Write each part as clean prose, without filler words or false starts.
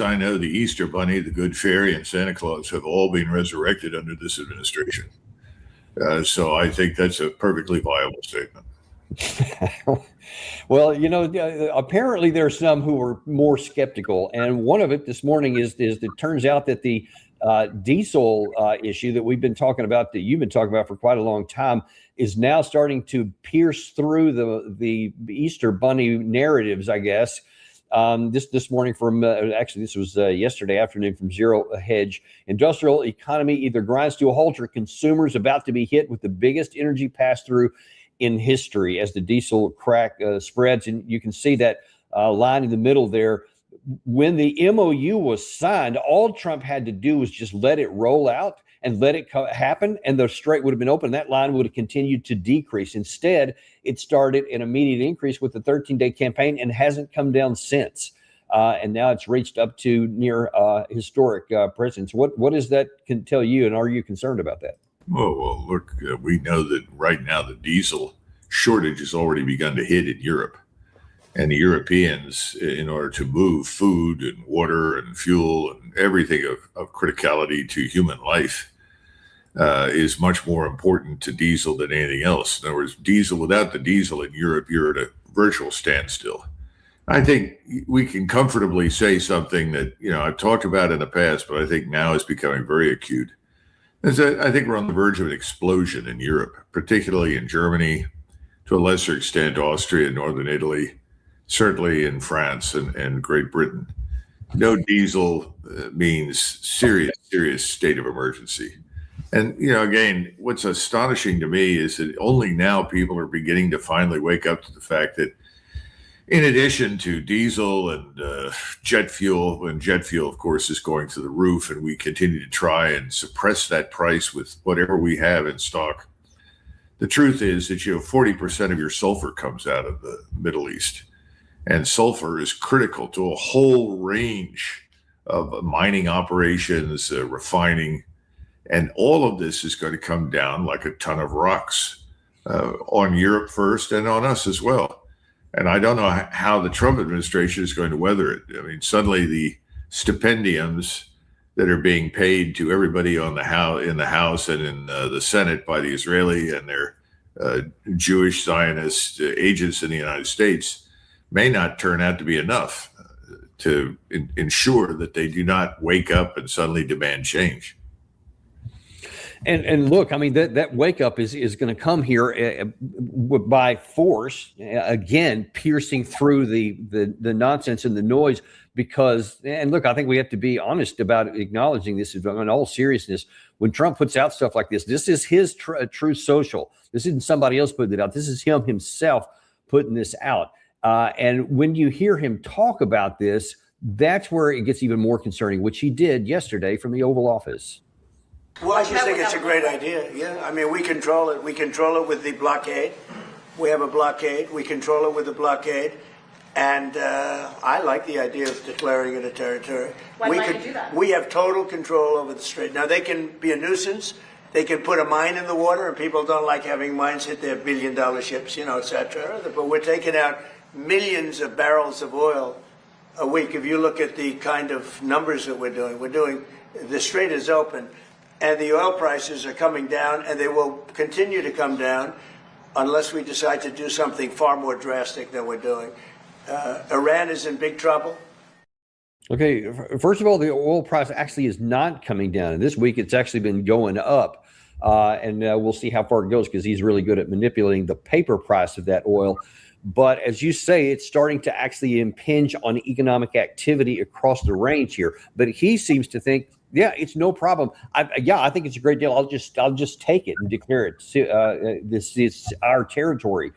I know, the Easter Bunny, the Good Fairy, and Santa Claus have all been resurrected under this administration. So I think that's a perfectly viable statement. Well, apparently there are some who are more skeptical, and one of it this morning is it turns out that the diesel issue that we've been talking about, that you've been talking about for quite a long time, is now starting to pierce through the Easter Bunny narratives, I guess. This morning from actually this was yesterday afternoon from Zero Hedge. Industrial economy either grinds to a halt or consumers about to be hit with the biggest energy pass through in history as the diesel crack spreads. And you can see that line in the middle there. When the MOU was signed, all Trump had to do was just let it roll out and let it happen, and the strait would have been open. That line would have continued to decrease. Instead, it started an immediate increase with the 13-day campaign and hasn't come down since. And now it's reached up to near historic precedents. What does that can tell you, and are you concerned about that? Well, look, we know that right now the diesel shortage has already begun to hit in Europe. And the Europeans, in order to move food and water and fuel and everything of criticality to human life, is much more important to diesel than anything else. In other words, without the diesel in Europe, you're at a virtual standstill. I think we can comfortably say something that, I've talked about in the past, but I think now is becoming very acute. I think we're on the verge of an explosion in Europe, particularly in Germany, to a lesser extent, Austria and Northern Italy, certainly in France and Great Britain. No diesel means serious state of emergency. And, again, what's astonishing to me is that only now people are beginning to finally wake up to the fact that in addition to diesel and jet fuel, and jet fuel, of course, is going through the roof, and we continue to try and suppress that price with whatever we have in stock. The truth is that 40% of your sulfur comes out of the Middle East. And sulfur is critical to a whole range of mining operations, refining, and all of this is going to come down like a ton of rocks on Europe first and on us as well. And I don't know how the Trump administration is going to weather it. I mean, suddenly the stipendiums that are being paid to everybody in the House and in the Senate by the Israeli and their Jewish Zionist agents in the United States may not turn out to be enough to ensure that they do not wake up and suddenly demand change. And look, I mean, that wake up is going to come here by force, again, piercing through the nonsense and the noise. And look, I think we have to be honest about acknowledging this in all seriousness. When Trump puts out stuff like this is his true social. This isn't somebody else putting it out. This is him himself putting this out. And when you hear him talk about this, that's where it gets even more concerning, which he did yesterday from the Oval Office. Well, I just think it's a great idea. Yeah, I mean, we control it. We control it with the blockade. We have a blockade. We control it with the blockade. And I like the idea of declaring it a territory. Why might you do that? We have total control over the strait. Now, they can be a nuisance. They can put a mine in the water, and people don't like having mines hit their billion-dollar ships, et cetera. But we're taking out millions of barrels of oil a week. If you look at the kind of numbers that the strait is open. And the oil prices are coming down, and they will continue to come down unless we decide to do something far more drastic than we're doing. Iran is in big trouble. Okay, first of all, the oil price actually is not coming down. And this week, it's actually been going up. And we'll see how far it goes because he's really good at manipulating the paper price of that oil. But as you say, it's starting to actually impinge on economic activity across the range here. But he seems to think, yeah, it's no problem. I think it's a great deal. I'll just take it and declare it. This is our territory.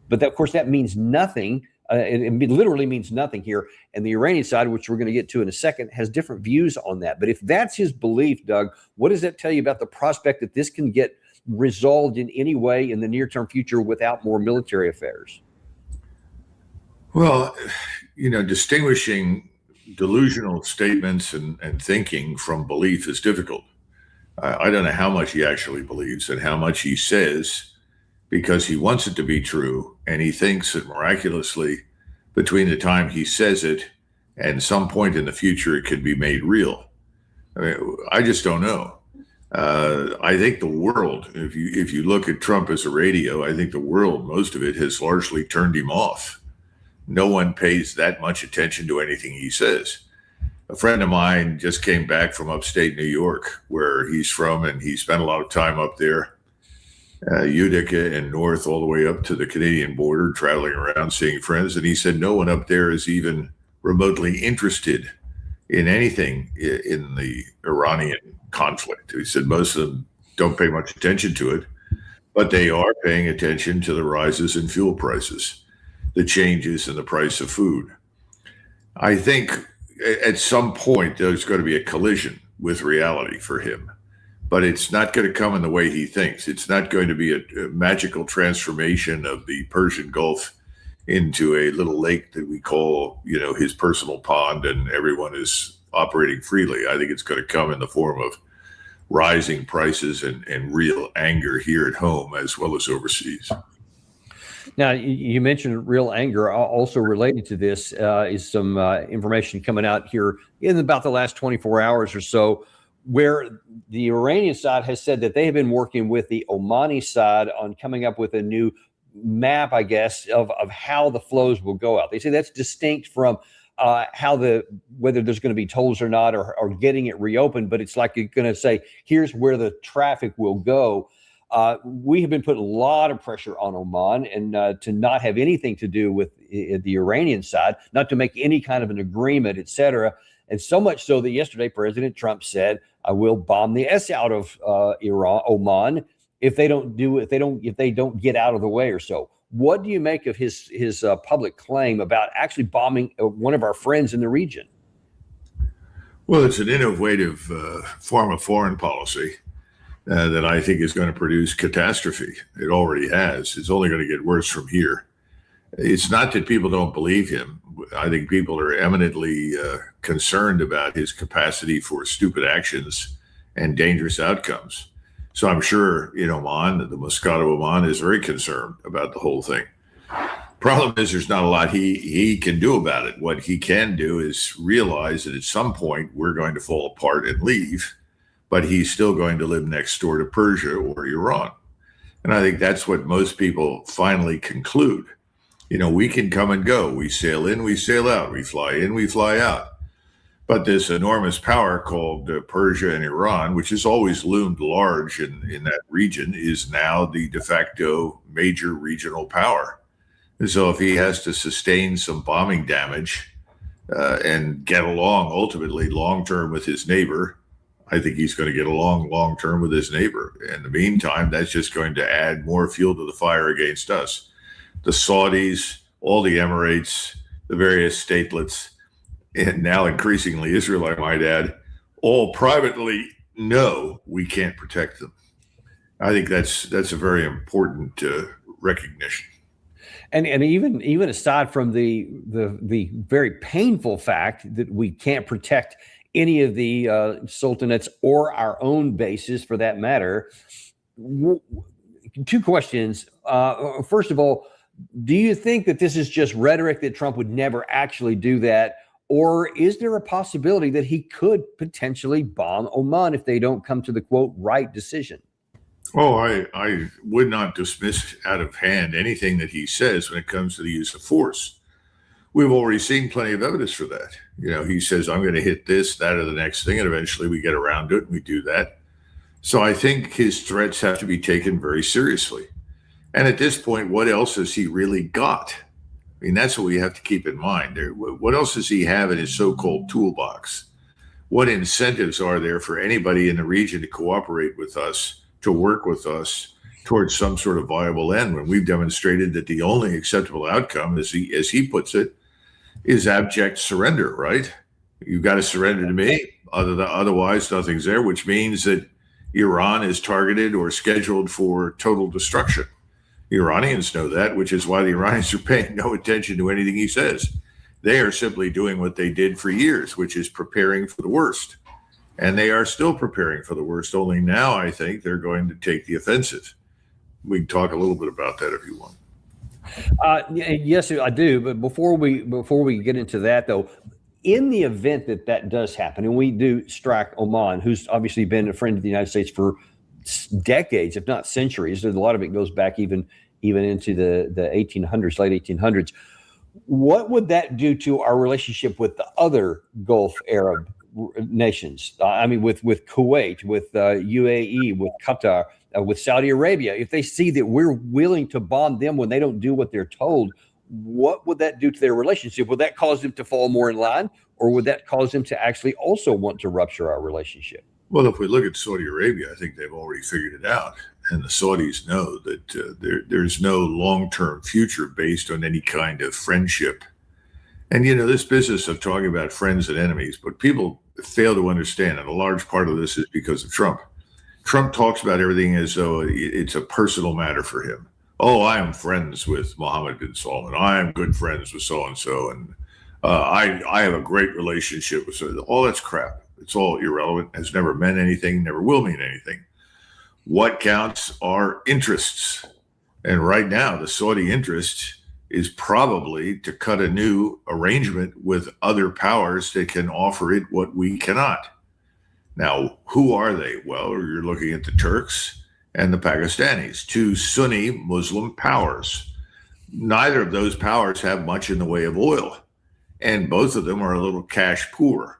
But of course, that means nothing. It literally means nothing here. And the Iranian side, which we're going to get to in a second, has different views on that. But if that's his belief, Doug, what does that tell you about the prospect that this can get resolved in any way in the near-term future without more military affairs? Well, distinguishing delusional statements and thinking from belief is difficult. I don't know how much he actually believes and how much he says because he wants it to be true, and he thinks that miraculously between the time he says it and some point in the future it could be made real. I mean, I just don't know. I think the world, if you look at Trump as a radio, I think the world, most of it, has largely turned him off. No one pays that much attention to anything he says. A friend of mine just came back from upstate New York, where he's from, and he spent a lot of time up there, Utica and north, all the way up to the Canadian border, traveling around, seeing friends. And he said no one up there is even remotely interested in anything in the Iranian conflict. He said most of them don't pay much attention to it, but they are paying attention to the rises in fuel prices, the changes in the price of food. I think at some point there's going to be a collision with reality for him, but it's not going to come in the way he thinks. It's not going to be a magical transformation of the Persian Gulf into a little lake that we call, his personal pond, and everyone is operating freely. I think it's going to come in the form of rising prices and real anger here at home as well as overseas. Now, you mentioned real anger. Also related to this is some information coming out here in about the last 24 hours or so, where the Iranian side has said that they have been working with the Omani side on coming up with a new map, I guess, of how the flows will go out. They say that's distinct from whether there's going to be tolls or not, or getting it reopened, but it's like you're going to say, here's where the traffic will go. We have been putting a lot of pressure on Oman and to not have anything to do with the Iranian side, not to make any kind of an agreement, et cetera. And so much so that yesterday President Trump said, "I will bomb the S out of Oman if they don't get out of the way or so." What do you make of his public claim about actually bombing one of our friends in the region? Well, it's an innovative form of foreign policy that I think is going to produce catastrophe. It already has. It's only going to get worse from here. It's not that people don't believe him. I think people are eminently concerned about his capacity for stupid actions and dangerous outcomes. So I'm sure in Oman, the Muscat of Oman is very concerned about the whole thing. Problem is, there's not a lot he can do about it. What he can do is realize that at some point we're going to fall apart and leave, but he's still going to live next door to Persia or Iran. And I think that's what most people finally conclude. We can come and go. We sail in, we sail out. We fly in, we fly out. But this enormous power called Persia and Iran, which has always loomed large in that region, is now the de facto major regional power. And so if he has to sustain some bombing damage and get along ultimately long-term with his neighbor, I think he's going to get along long-term with his neighbor. In the meantime, that's just going to add more fuel to the fire against us. The Saudis, all the Emirates, the various statelets, and now increasingly Israel, I might add, all privately know we can't protect them. I think that's a very important recognition. And even aside from the very painful fact that we can't protect any of the sultanates or our own bases for that matter, two questions. First of all, do you think that this is just rhetoric, that Trump would never actually do that? Or is there a possibility that he could potentially bomb Oman if they don't come to the, quote, right decision? Oh, I would not dismiss out of hand anything that he says when it comes to the use of force. We've already seen plenty of evidence for that. He says, I'm going to hit this, that, or the next thing, and eventually we get around to it and we do that. So I think his threats have to be taken very seriously. And at this point, what else has he really got? I mean, that's what we have to keep in mind. What else does he have in his so-called toolbox? What incentives are there for anybody in the region to cooperate with us, to work with us towards some sort of viable end, when we've demonstrated that the only acceptable outcome, as he puts it, is abject surrender, right? You've got to surrender to me. Otherwise, nothing's there, which means that Iran is targeted or scheduled for total destruction. The Iranians know that, which is why the Iranians are paying no attention to anything he says. They are simply doing what they did for years, which is preparing for the worst. And they are still preparing for the worst, only now I think they're going to take the offensive. We can talk a little bit about that if you want. Yes, I do. But before we get into that, though, in the event that that does happen, and we do strike Oman, who's obviously been a friend of the United States for decades, if not centuries, a lot of it goes back even into the 1800s, late 1800s. What would that do to our relationship with the other Gulf Arab nations? I mean, with Kuwait, with UAE, with Qatar, with Saudi Arabia. If they see that we're willing to bomb them when they don't do what they're told, what would that do to their relationship? Would that cause them to fall more in line, or would that cause them to actually also want to rupture our relationship? Well, if we look at Saudi Arabia, I think they've already figured it out. And the Saudis know that there's no long-term future based on any kind of friendship. And, this business of talking about friends and enemies, but people fail to understand, and a large part of this is because of Trump. Trump talks about everything as though it's a personal matter for him. Oh, I am friends with Mohammed bin Salman. I am good friends with so-and-so. And I have a great relationship with so. All that's crap. It's all irrelevant, has never meant anything, never will mean anything. What counts are interests. And right now, the Saudi interest is probably to cut a new arrangement with other powers that can offer it what we cannot. Now, who are they? Well, you're looking at the Turks and the Pakistanis, two Sunni Muslim powers. Neither of those powers have much in the way of oil, and both of them are a little cash poor.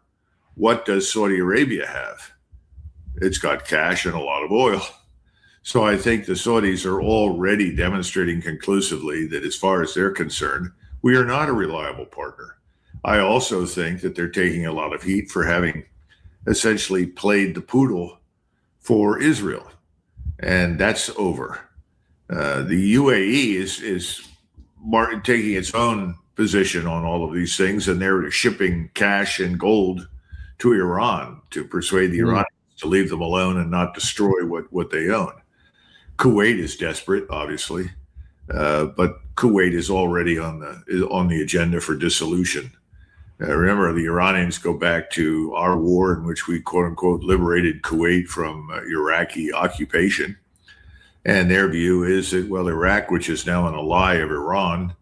What does Saudi Arabia have? It's got cash and a lot of oil. So I think the Saudis are already demonstrating conclusively that as far as they're concerned, we are not a reliable partner. I also think that they're taking a lot of heat for having essentially played the poodle for Israel. And that's over. The UAE is taking its own position on all of these things, and they're shipping cash and gold to Iran to persuade the Iranians to leave them alone and not destroy what they own. Kuwait is desperate, obviously, but Kuwait is already on the agenda for dissolution. Remember, the Iranians go back to our war in which we, quote unquote, liberated Kuwait from Iraqi occupation. And their view is that, well, Iraq, which is now an ally of Iran,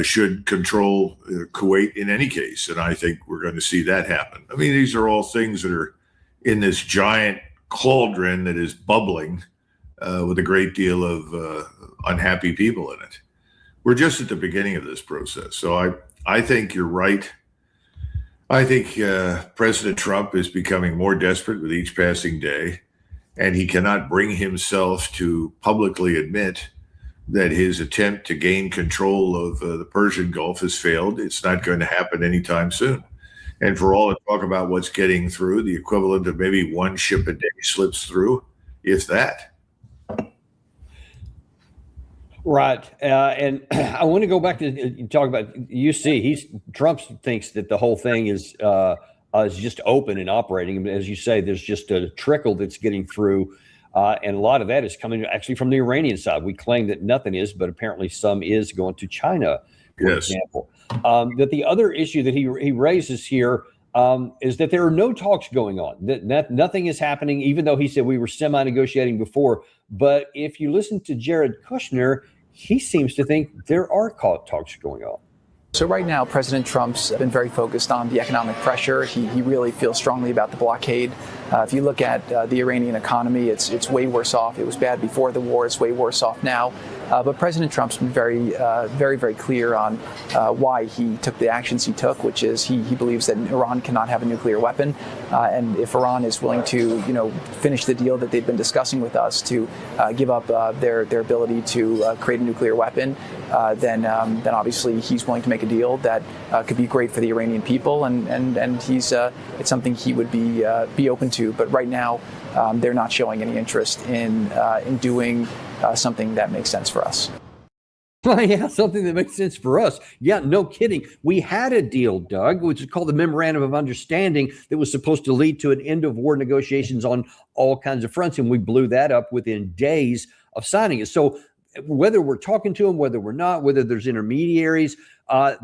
should control Kuwait in any case. And I think we're going to see that happen. I mean, these are all things that are in this giant cauldron that is bubbling with a great deal of unhappy people in it. We're just at the beginning of this process. So I think you're right. I think President Trump is becoming more desperate with each passing day, and he cannot bring himself to publicly admit that his attempt to gain control of the Persian Gulf has failed. It's not going to happen anytime soon. And for all the talk about what's getting through, the equivalent of maybe one ship a day slips through, if that. Right. And I want to go back to talk about Trump thinks that the whole thing is just open and operating. As you say, there's just a trickle that's getting through. And a lot of that is coming actually from the Iranian side. We claim that nothing is, but apparently some is going to China, for example. That the other issue that he raises here is that there are no talks going on, that nothing is happening, even though he said we were semi-negotiating before. But if you listen to Jared Kushner, he seems to think there are talks going on. So right now, President Trump's been very focused on the economic pressure. He really feels strongly about the blockade. If you look at the Iranian economy, it's way worse off. It was bad before the war. It's way worse off now. But President Trump's been very clear on why he took the actions he took, which is he believes that Iran cannot have a nuclear weapon. And if Iran is willing to, finish the deal that they've been discussing with us to give up their ability to create a nuclear weapon, then obviously he's willing to make a deal that could be great for the Iranian people, and he's it's something he would be open to. But right now, they're not showing any interest in doing something that makes sense for us. Yeah, something that makes sense for us. Yeah, no kidding. We had a deal, Doug, which is called the Memorandum of Understanding, that was supposed to lead to an end of war negotiations on all kinds of fronts, and we blew that up within days of signing it. So whether we're talking to them, whether we're not, whether there's intermediaries,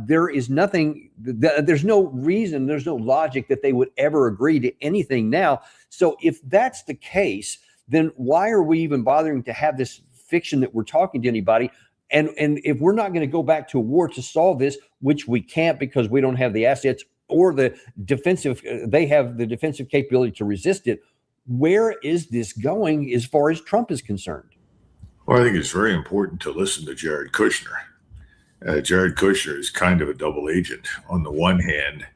there is nothing, there's no reason, there's no logic that they would ever agree to anything now. So if that's the case, then why are we even bothering to have this fiction that we're talking to anybody? And if we're not going to go back to a war to solve this, which we can't because we don't have the assets or the defensive, they have the defensive capability to resist it. Where is this going as far as Trump is concerned? Well, I think it's very important to listen to Jared Kushner. Jared Kushner is kind of a double agent. On the one hand,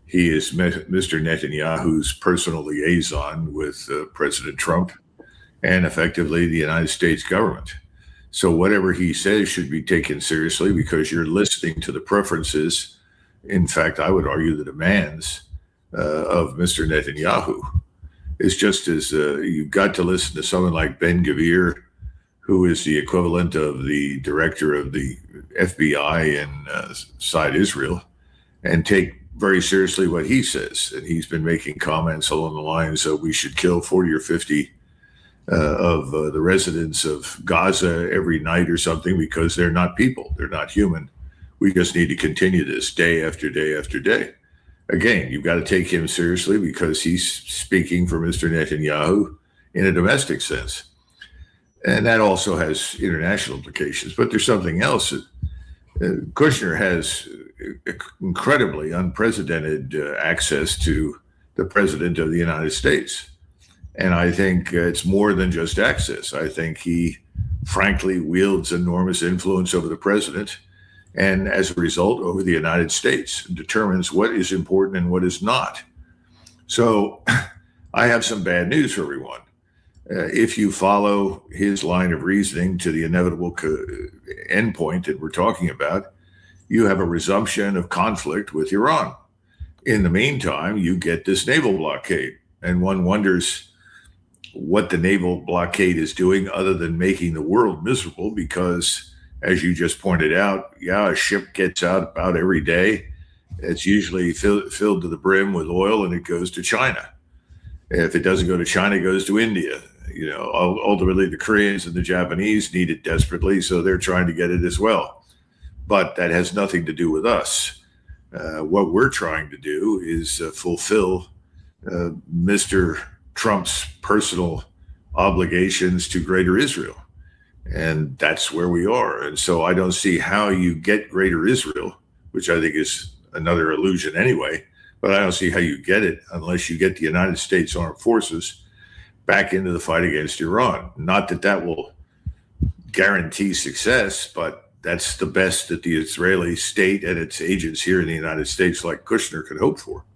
he is Mr. Netanyahu's personal liaison with President Trump and effectively the United States government. So whatever he says should be taken seriously because you're listening to the preferences, in fact, I would argue the demands of Mr. Netanyahu. It's just as you've got to listen to someone like Ben Gvir, who is the equivalent of the director of the FBI inside Israel, and take very seriously what he says. And he's been making comments along the lines of we should kill 40 or 50 of the residents of Gaza every night or something because they're not people. They're not human. We just need to continue this day after day after day. Again, you've got to take him seriously because he's speaking for Mr. Netanyahu in a domestic sense. And that also has international implications. But there's something else. Kushner has incredibly unprecedented access to the president of the United States. And I think it's more than just access. I think he, frankly, wields enormous influence over the president and, as a result, over the United States, determines what is important and what is not. So I have some bad news for everyone. If you follow his line of reasoning to the inevitable endpoint that we're talking about, you have a resumption of conflict with Iran. In the meantime, you get this naval blockade. And one wonders what the naval blockade is doing other than making the world miserable because, as you just pointed out, a ship gets out about every day. It's usually filled to the brim with oil and it goes to China. If it doesn't go to China, it goes to India. You know, ultimately the Koreans and the Japanese need it desperately, so they're trying to get it as well. But that has nothing to do with us. What we're trying to do is fulfill Mr. Trump's personal obligations to Greater Israel. And that's where we are. And so I don't see how you get Greater Israel, which I think is another illusion anyway, but I don't see how you get it unless you get the United States Armed Forces back into the fight against Iran. Not that that will guarantee success, but that's the best that the Israeli state and its agents here in the United States like Kushner could hope for.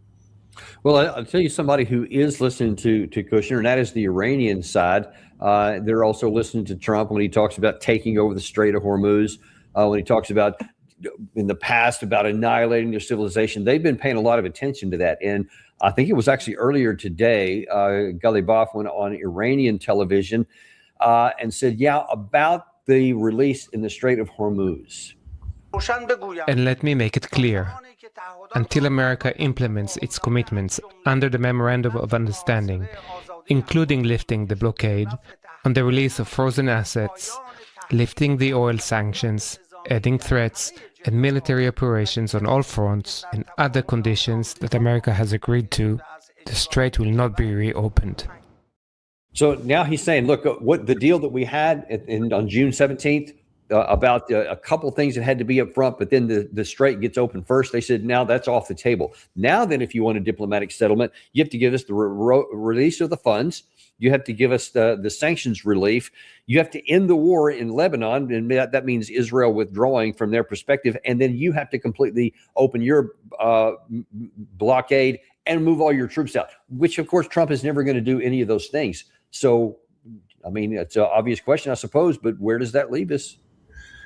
Well, I'll tell you somebody who is listening to Kushner, and that is the Iranian side. They're also listening to Trump when he talks about taking over the Strait of Hormuz, when he talks about in the past about annihilating their civilization. They've been paying a lot of attention to that. And I think it was actually earlier today, Ghalibaf went on Iranian television and said, about the release in the Strait of Hormuz. And let me make it clear. Until America implements its commitments under the Memorandum of Understanding, including lifting the blockade, on the release of frozen assets, lifting the oil sanctions, adding threats and military operations on all fronts, and other conditions that America has agreed to, the strait will not be reopened. So now he's saying, look, what the deal that we had on June 17th, about a couple things that had to be up front, but then the strait gets open first. They said, now that's off the table. Now then, if you want a diplomatic settlement, you have to give us the release of the funds. You have to give us the sanctions relief. You have to end the war in Lebanon, and that means Israel withdrawing from their perspective. And then you have to completely open your blockade and move all your troops out, which, of course, Trump is never going to do any of those things. So, I mean, it's an obvious question, I suppose, but where does that leave us?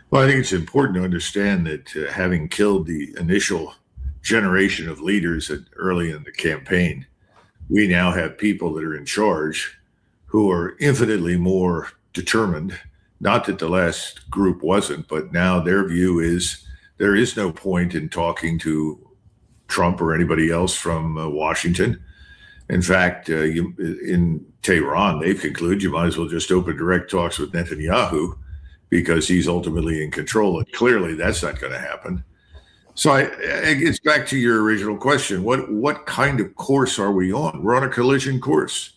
Well, I think it's important to understand that having killed the initial generation of leaders early in the campaign, we now have people that are in charge who are infinitely more determined. Not that the last group wasn't, but now their view is there is no point in talking to Trump or anybody else from Washington. In fact, in Tehran, they've concluded you might as well just open direct talks with Netanyahu, because he's ultimately in control. And clearly that's not going to happen. So it's back to your original question. What kind of course are we on? We're on a collision course.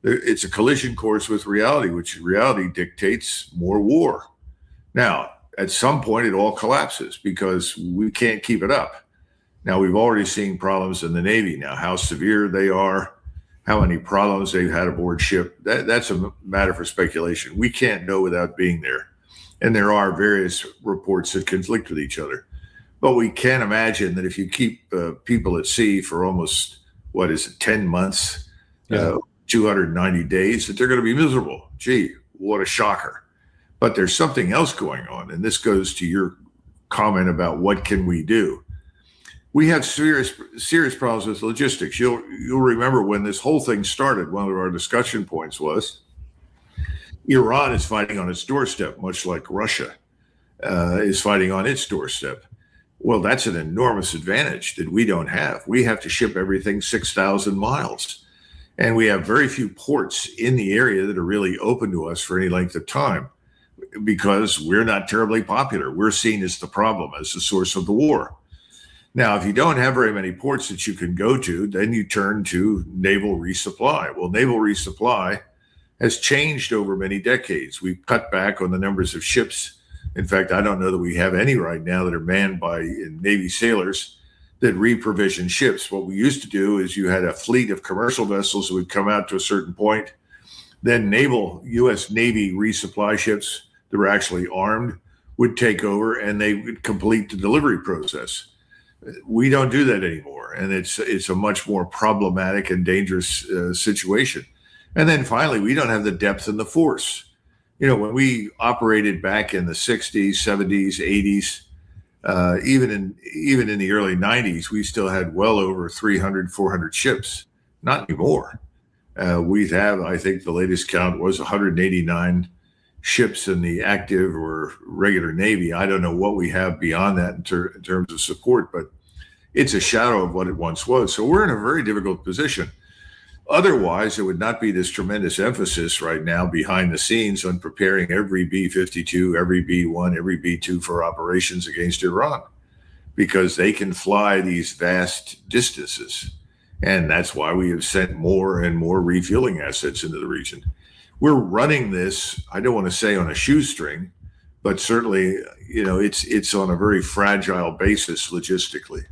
It's a collision course with reality, which reality dictates more war. Now, at some point, it all collapses because we can't keep it up. Now, we've already seen problems in the Navy. Now, how severe they are, how many problems they've had aboard ship, that's a matter for speculation. We can't know without being there. And there are various reports that conflict with each other. But we can imagine that if you keep people at sea for almost, 10 months, 290 days, that they're going to be miserable. Gee, what a shocker. But there's something else going on. And this goes to your comment about what can we do. We have serious problems with logistics. You'll remember when this whole thing started, one of our discussion points was Iran is fighting on its doorstep, much like Russia is fighting on its doorstep. Well, that's an enormous advantage that we don't have. We have to ship everything 6,000 miles. And we have very few ports in the area that are really open to us for any length of time because we're not terribly popular. We're seen as the problem, as the source of the war. Now, if you don't have very many ports that you can go to, then you turn to naval resupply. Well, naval resupply has changed over many decades. We've cut back on the numbers of ships. In fact, I don't know that we have any right now that are manned by Navy sailors that reprovision ships. What we used to do is you had a fleet of commercial vessels that would come out to a certain point. Then U.S. Navy resupply ships that were actually armed would take over and they would complete the delivery process. We don't do that anymore. And it's a much more problematic and dangerous situation. And then finally, we don't have the depth and the force. When we operated back in the 60s, 70s, 80s, even in the early 90s, we still had well over 300, 400 ships. Not anymore. We have, I think the latest count was 189 ships in the active or regular Navy. I don't know what we have beyond that in terms of support, but it's a shadow of what it once was. So we're in a very difficult position. Otherwise, there would not be this tremendous emphasis right now behind the scenes on preparing every B-52, every B-1, every B-2 for operations against Iran, because they can fly these vast distances. And that's why we have sent more and more refueling assets into the region. We're running this, I don't want to say on a shoestring, but certainly, it's on a very fragile basis logistically.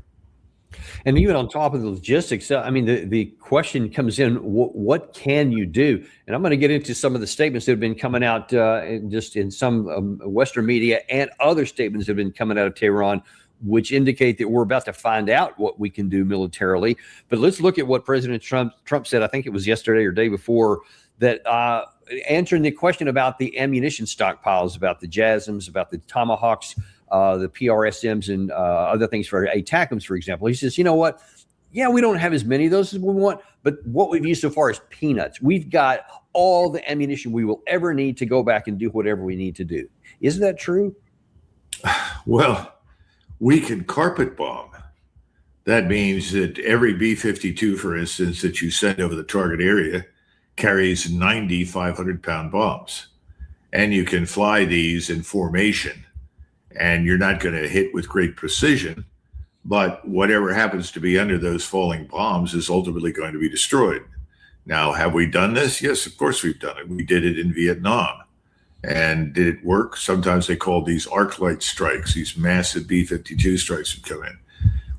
And even on top of the logistics, the question comes in, what can you do? And I'm going to get into some of the statements that have been coming out just in some Western media and other statements that have been coming out of Tehran, which indicate that we're about to find out what we can do militarily. But let's look at what President Trump said, I think it was yesterday or day before, that answering the question about the ammunition stockpiles, about the JASSMs, about the Tomahawks, the PRSMs and other things for ATACMs, for example. He says, you know what? Yeah, we don't have as many of those as we want, but what we've used so far is peanuts. We've got all the ammunition we will ever need to go back and do whatever we need to do. Isn't that true? Well, we can carpet bomb. That means that every B-52, for instance, that you send over the target area carries 90 500-pound bombs. And you can fly these in formation. And you're not going to hit with great precision, but whatever happens to be under those falling bombs is ultimately going to be destroyed. Now, have we done this? Yes, of course we've done it. We did it in Vietnam. And did it work? Sometimes they called these arc light strikes, these massive B-52 strikes would come in.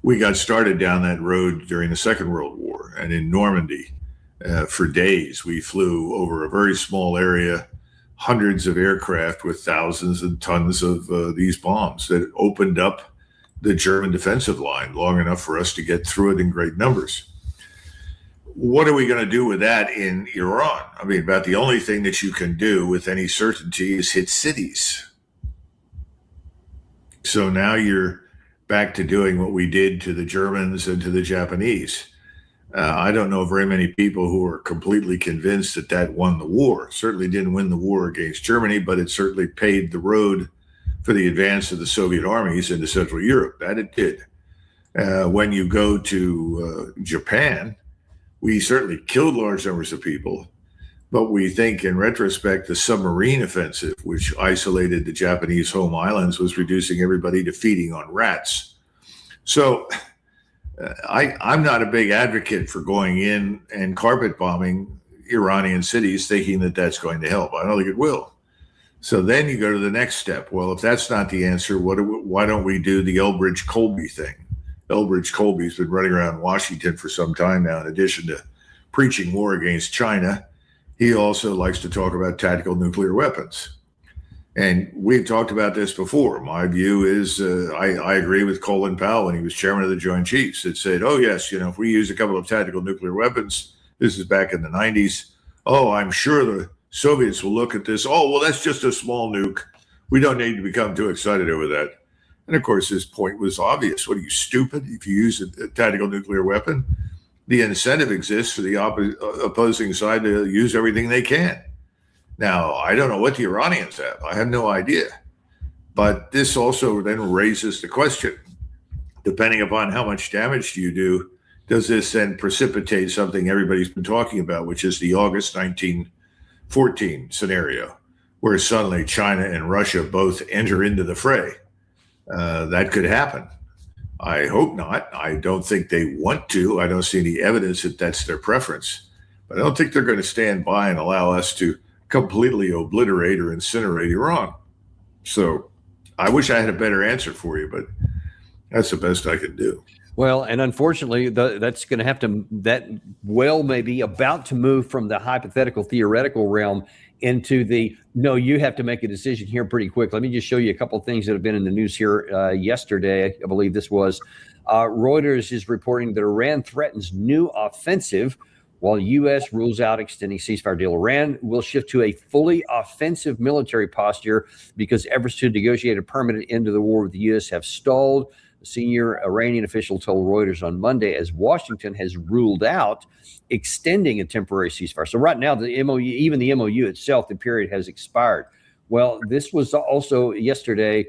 We got started down that road during the Second World War, and in Normandy, for days, we flew over a very small area, hundreds of aircraft with thousands and tons of these bombs that opened up the German defensive line long enough for us to get through it in great numbers. What are we going to do with that in Iran? About the only thing that you can do with any certainty is hit cities. So now you're back to doing what we did to the Germans and to the Japanese. I don't know very many people who are completely convinced that that won the war. Certainly didn't win the war against Germany, but it certainly paved the road for the advance of the Soviet armies into Central Europe. That it did. When you go to Japan, we certainly killed large numbers of people, but we think in retrospect the submarine offensive, which isolated the Japanese home islands, was reducing everybody to feeding on rats. So I'm not a big advocate for going in and carpet bombing Iranian cities thinking that that's going to help. I don't think it will. So then you go to the next step. Well, if that's not the answer, why don't we do the Elbridge-Colby thing? Elbridge Colby's been running around Washington for some time now. In addition to preaching war against China, he also likes to talk about tactical nuclear weapons. And we've talked about this before. My view is I agree with Colin Powell when he was chairman of the Joint Chiefs. It said, oh, yes, if we use a couple of tactical nuclear weapons, this is back in the 90s. Oh, I'm sure the Soviets will look at this. Oh, well, that's just a small nuke. We don't need to become too excited over that. And of course, his point was obvious. What are you, stupid? If you use a tactical nuclear weapon, the incentive exists for the opposing side to use everything they can. Now, I don't know what the Iranians have. I have no idea. But this also then raises the question, depending upon how much damage you do, does this then precipitate something everybody's been talking about, which is the August 1914 scenario, where suddenly China and Russia both enter into the fray? That could happen. I hope not. I don't think they want to. I don't see any evidence that that's their preference. But I don't think they're going to stand by and allow us to completely obliterate or incinerate Iran. So I wish I had a better answer for you, but that's the best I can do. Well, and unfortunately, that's going to have to, that well may be about to move from the hypothetical theoretical realm into the, no, you have to make a decision here pretty quick. Let me just show you a couple of things that have been in the news here yesterday. I believe this was Reuters is reporting that Iran threatens new offensive while U.S. rules out extending ceasefire deal. Iran will shift to a fully offensive military posture because efforts to negotiate a permanent end to the war with the U.S. have stalled. A senior Iranian official told Reuters on Monday, as Washington has ruled out extending a temporary ceasefire. So right now, the MOU, even the MOU itself, the period has expired. Well, this was also yesterday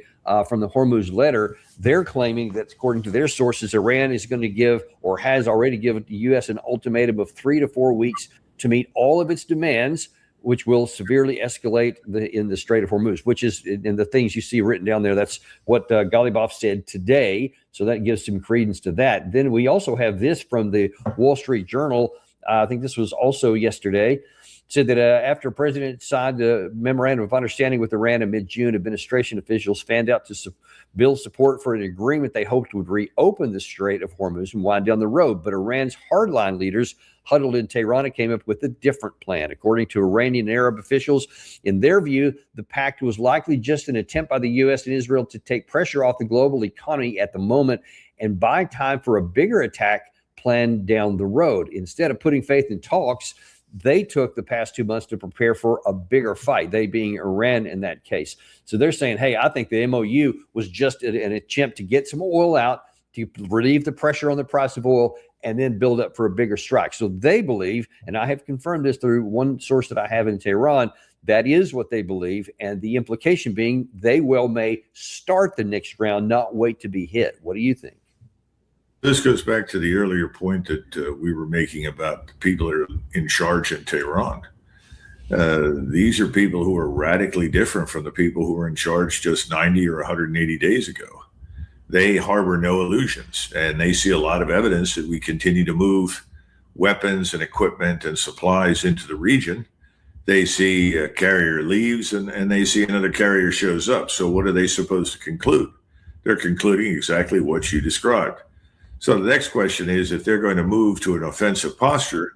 from the Hormuz letter. They're claiming that, according to their sources, Iran is going to give, or has already given the U.S. an ultimatum of 3 to 4 weeks to meet all of its demands, which will severely escalate in the Strait of Hormuz, which is in the things you see written down there. That's what Ghalibaf said today. So that gives some credence to that. Then we also have this from the Wall Street Journal. I think this was also yesterday. Said that after President signed the memorandum of understanding with Iran in mid-June, administration officials fanned out to build support for an agreement they hoped would reopen the Strait of Hormuz and wind down the road. But Iran's hardline leaders huddled in Tehran came up with a different plan. According to Iranian and Arab officials, in their view, the pact was likely just an attempt by the U.S. and Israel to take pressure off the global economy at the moment and buy time for a bigger attack planned down the road. Instead of putting faith in talks, they took the past 2 months to prepare for a bigger fight, they being Iran in that case. So they're saying, hey, I think the MOU was just an attempt to get some oil out, to relieve the pressure on the price of oil, and then build up for a bigger strike. So they believe, and I have confirmed this through one source that I have in Tehran, that is what they believe. And the implication being they well may start the next round, not wait to be hit. What do you think? This goes back to the earlier point that we were making about the people that are in charge in Tehran. These are people who are radically different from the people who were in charge just 90 or 180 days ago. They harbor no illusions, and they see a lot of evidence that we continue to move weapons and equipment and supplies into the region. They see a carrier leaves and they see another carrier shows up. So what are they supposed to conclude? They're concluding exactly what you described. So the next question is, if they're going to move to an offensive posture,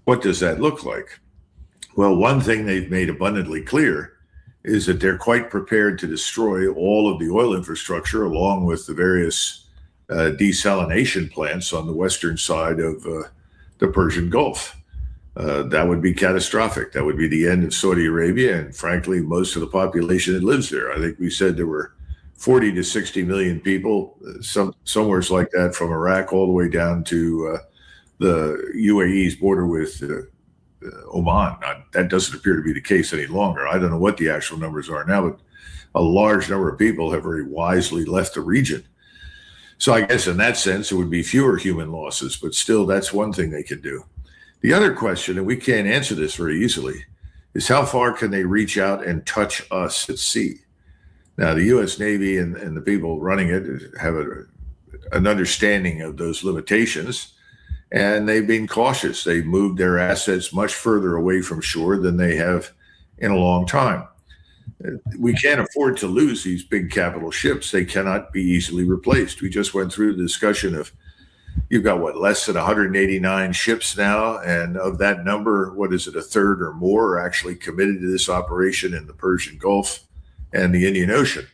what does that look like? Well, one thing they've made abundantly clear is that they're quite prepared to destroy all of the oil infrastructure along with the various desalination plants on the western side of the Persian Gulf. That would be catastrophic. That would be the end of Saudi Arabia and, frankly, most of the population that lives there. I think we said there were 40 to 60 million people, somewhere like that, from Iraq all the way down to the UAE's border with Oman. Now, that doesn't appear to be the case any longer. I don't know what the actual numbers are now, but a large number of people have very wisely left the region. So I guess in that sense, it would be fewer human losses, but still, that's one thing they can do. The other question, and we can't answer this very easily, is how far can they reach out and touch us at sea? Now, the U.S. Navy and the people running it have an understanding of those limitations, and they've been cautious. They've moved their assets much further away from shore than they have in a long time. We can't afford to lose these big capital ships. They cannot be easily replaced. We just went through the discussion of you've got less than 189 ships now, and of that number, what is it, a third or more are actually committed to this operation in the Persian Gulf and the Indian Ocean.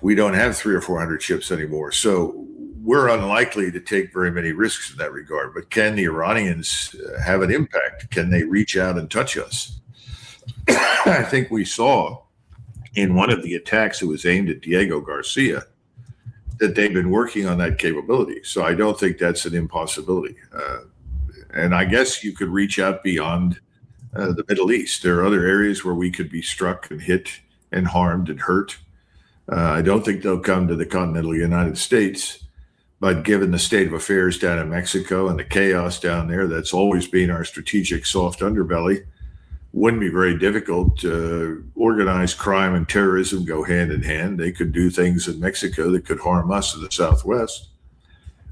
We don't have 300 or 400 ships anymore, so we're unlikely to take very many risks in that regard. But can the Iranians have an impact? Can they reach out and touch us? I think we saw in one of the attacks that was aimed at Diego Garcia that they've been working on that capability. So I don't think that's an impossibility. And I guess you could reach out beyond the Middle East. There are other areas where we could be struck and hit and harmed and hurt. I don't think they'll come to the continental United States, but given the state of affairs down in Mexico and the chaos down there, that's always been our strategic soft underbelly. Wouldn't be very difficult. Organized crime and terrorism go hand in hand. They could do things in Mexico that could harm us in the Southwest.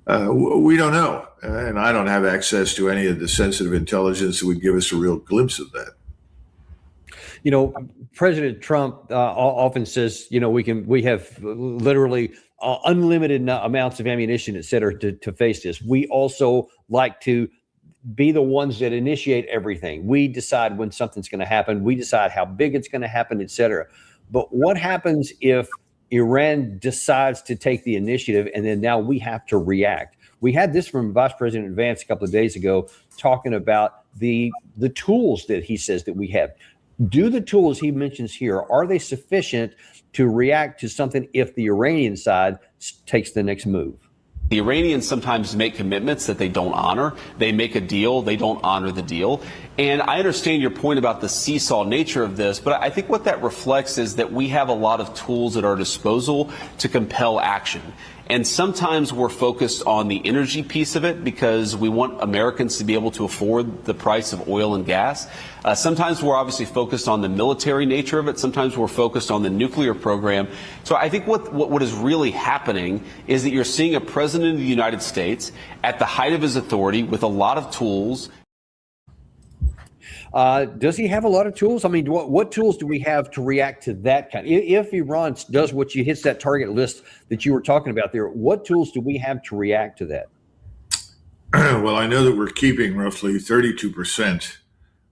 We don't know. And I don't have access to any of the sensitive intelligence that would give us a real glimpse of that. You know, President Trump often says, you know, we have literally unlimited amounts of ammunition, et cetera, to face this. We also like to be the ones that initiate everything. We decide when something's going to happen. We decide how big it's going to happen, et cetera. But what happens if Iran decides to take the initiative and then now we have to react? We had this from Vice President Vance a couple of days ago talking about the tools that he says that we have. Do the tools he mentions here, are they sufficient to react to something if the Iranian side takes the next move? The Iranians sometimes make commitments that they don't honor. They make a deal, they don't honor the deal. And I understand your point about the seesaw nature of this, but I think what that reflects is that we have a lot of tools at our disposal to compel action. And sometimes we're focused on the energy piece of it because we want Americans to be able to afford the price of oil and gas. Sometimes we're obviously focused on the military nature of it. Sometimes we're focused on the nuclear program. So I think what is really happening is that you're seeing a president of the United States at the height of his authority with a lot of tools. Does he have a lot of tools? I mean, what tools do we have to react to that kind? If Iran does what you hits that target list that you were talking about there, what tools do we have to react to that? Well, I know that we're keeping roughly 32%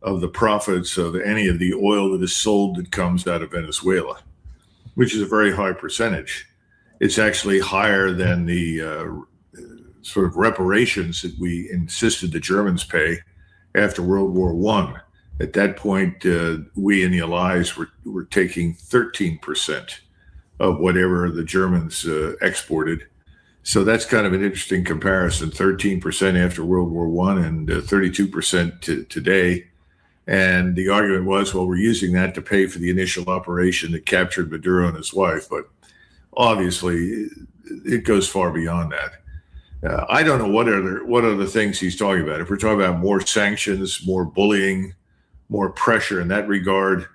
of the profits of any of the oil that is sold that comes out of Venezuela, which is a very high percentage. It's actually higher than the sort of reparations that we insisted the Germans pay after World War I. At that point, we and the Allies were taking 13% of whatever the Germans exported. So that's kind of an interesting comparison, 13% after World War I and 32% today. And the argument was, well, we're using that to pay for the initial operation that captured Maduro and his wife. But obviously, it goes far beyond that. I don't know what other things he's talking about. If we're talking about more sanctions, more bullying, more pressure in that regard,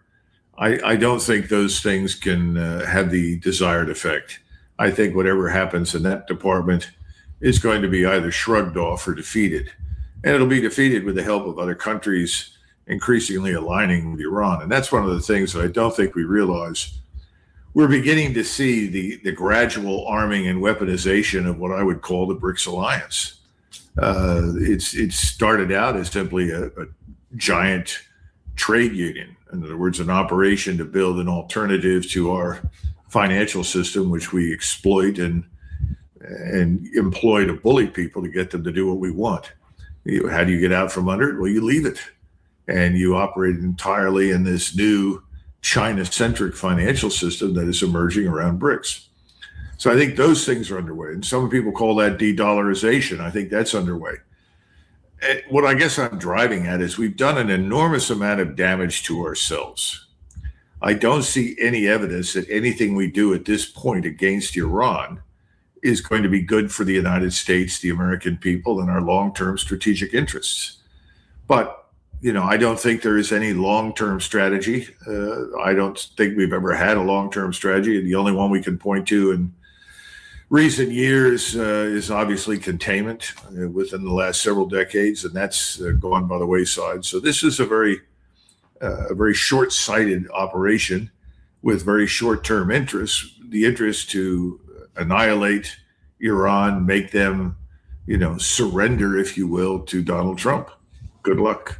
I don't think those things can have the desired effect. I think whatever happens in that department is going to be either shrugged off or defeated. And it'll be defeated with the help of other countries increasingly aligning with Iran. And that's one of the things that I don't think we realize. We're beginning to see the gradual arming and weaponization of what I would call the BRICS alliance. It started out as simply a giant trade union. In other words, an operation to build an alternative to our financial system, which we exploit and employ to bully people to get them to do what we want. How do you get out from under it? Well, you leave it. And you operate entirely in this new China-centric financial system that is emerging around BRICS. So I think those things are underway. And some people call that de-dollarization. I think that's underway. And what I guess I'm driving at is we've done an enormous amount of damage to ourselves. I don't see any evidence that anything we do at this point against Iran is going to be good for the United States, the American people, and our long-term strategic interests. But I don't think there is any long-term strategy. I don't think we've ever had a long-term strategy. The only one we can point to in recent years is obviously containment within the last several decades, and that's gone by the wayside. So this is a very a very short-sighted operation with very short-term interests, the interest to annihilate Iran, make them, surrender, if you will, to Donald Trump. Good luck.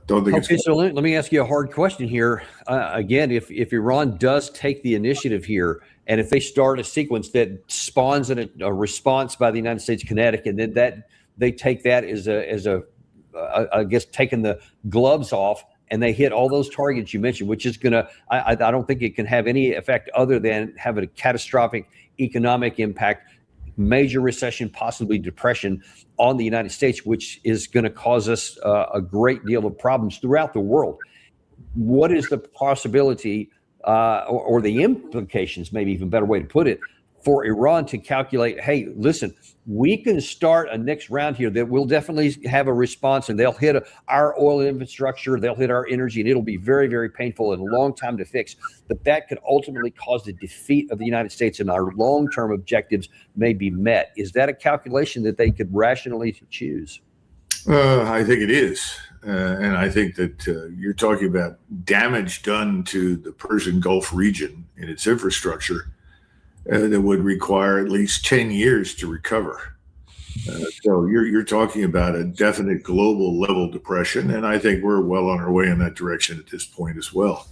Don't think Okay, it's so let me ask you a hard question here. Again, if Iran does take the initiative here, and if they start a sequence that spawns a response by the United States kinetic, and then that they take that as a I guess taking the gloves off, and they hit all those targets you mentioned, which is going to, I don't think it can have any effect other than have a catastrophic economic impact, major recession, possibly depression on the United States, which is going to cause us a great deal of problems throughout the world. What is the possibility or the implications, maybe even a better way to put it, for Iran to calculate, hey, listen, we can start a next round here that will definitely have a response, and they'll hit our oil infrastructure, they'll hit our energy, and it'll be very, very painful and a long time to fix. But that could ultimately cause the defeat of the United States, and our long-term objectives may be met. Is that a calculation that they could rationally choose? I think it is. And I think that you're talking about damage done to the Persian Gulf region and its infrastructure that would require at least 10 years to recover. So you're talking about a definite global level depression, and I think we're well on our way in that direction at this point as well.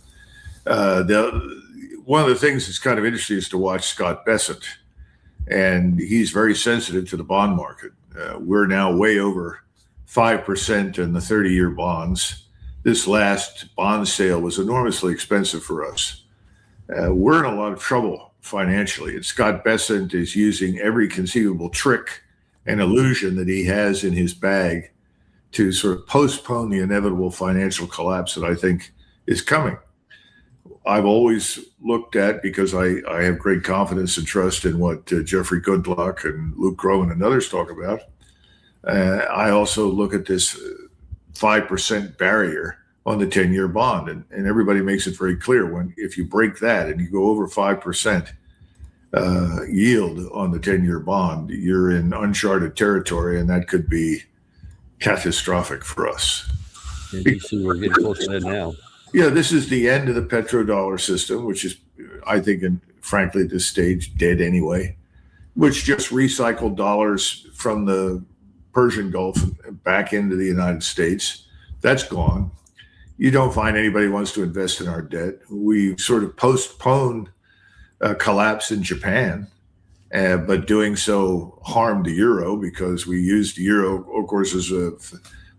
One of the things that's kind of interesting is to watch Scott Bessent, and he's very sensitive to the bond market. We're now way over 5% in the 30-year bonds. This last bond sale was enormously expensive for us. We're in a lot of trouble financially, and Scott Bessent is using every conceivable trick and illusion that he has in his bag to sort of postpone the inevitable financial collapse that I think is coming. I've always looked at, because I have great confidence and trust in what Jeffrey Gundlach and Luke Groen and others talk about. I also look at this 5% barrier on the 10-year bond, and everybody makes it very clear if you break that and you go over 5% yield on the 10-year bond, you're in uncharted territory, and that could be catastrophic for us. You see, we're getting close to that now. Yeah, this is the end of the petrodollar system, which is, I think, and frankly, at this stage, dead anyway, which just recycled dollars from the Persian Gulf back into the United States. That's gone. You don't find anybody wants to invest in our debt. We sort of postponed a collapse in Japan, but doing so harmed the euro because we used the euro, of course, as a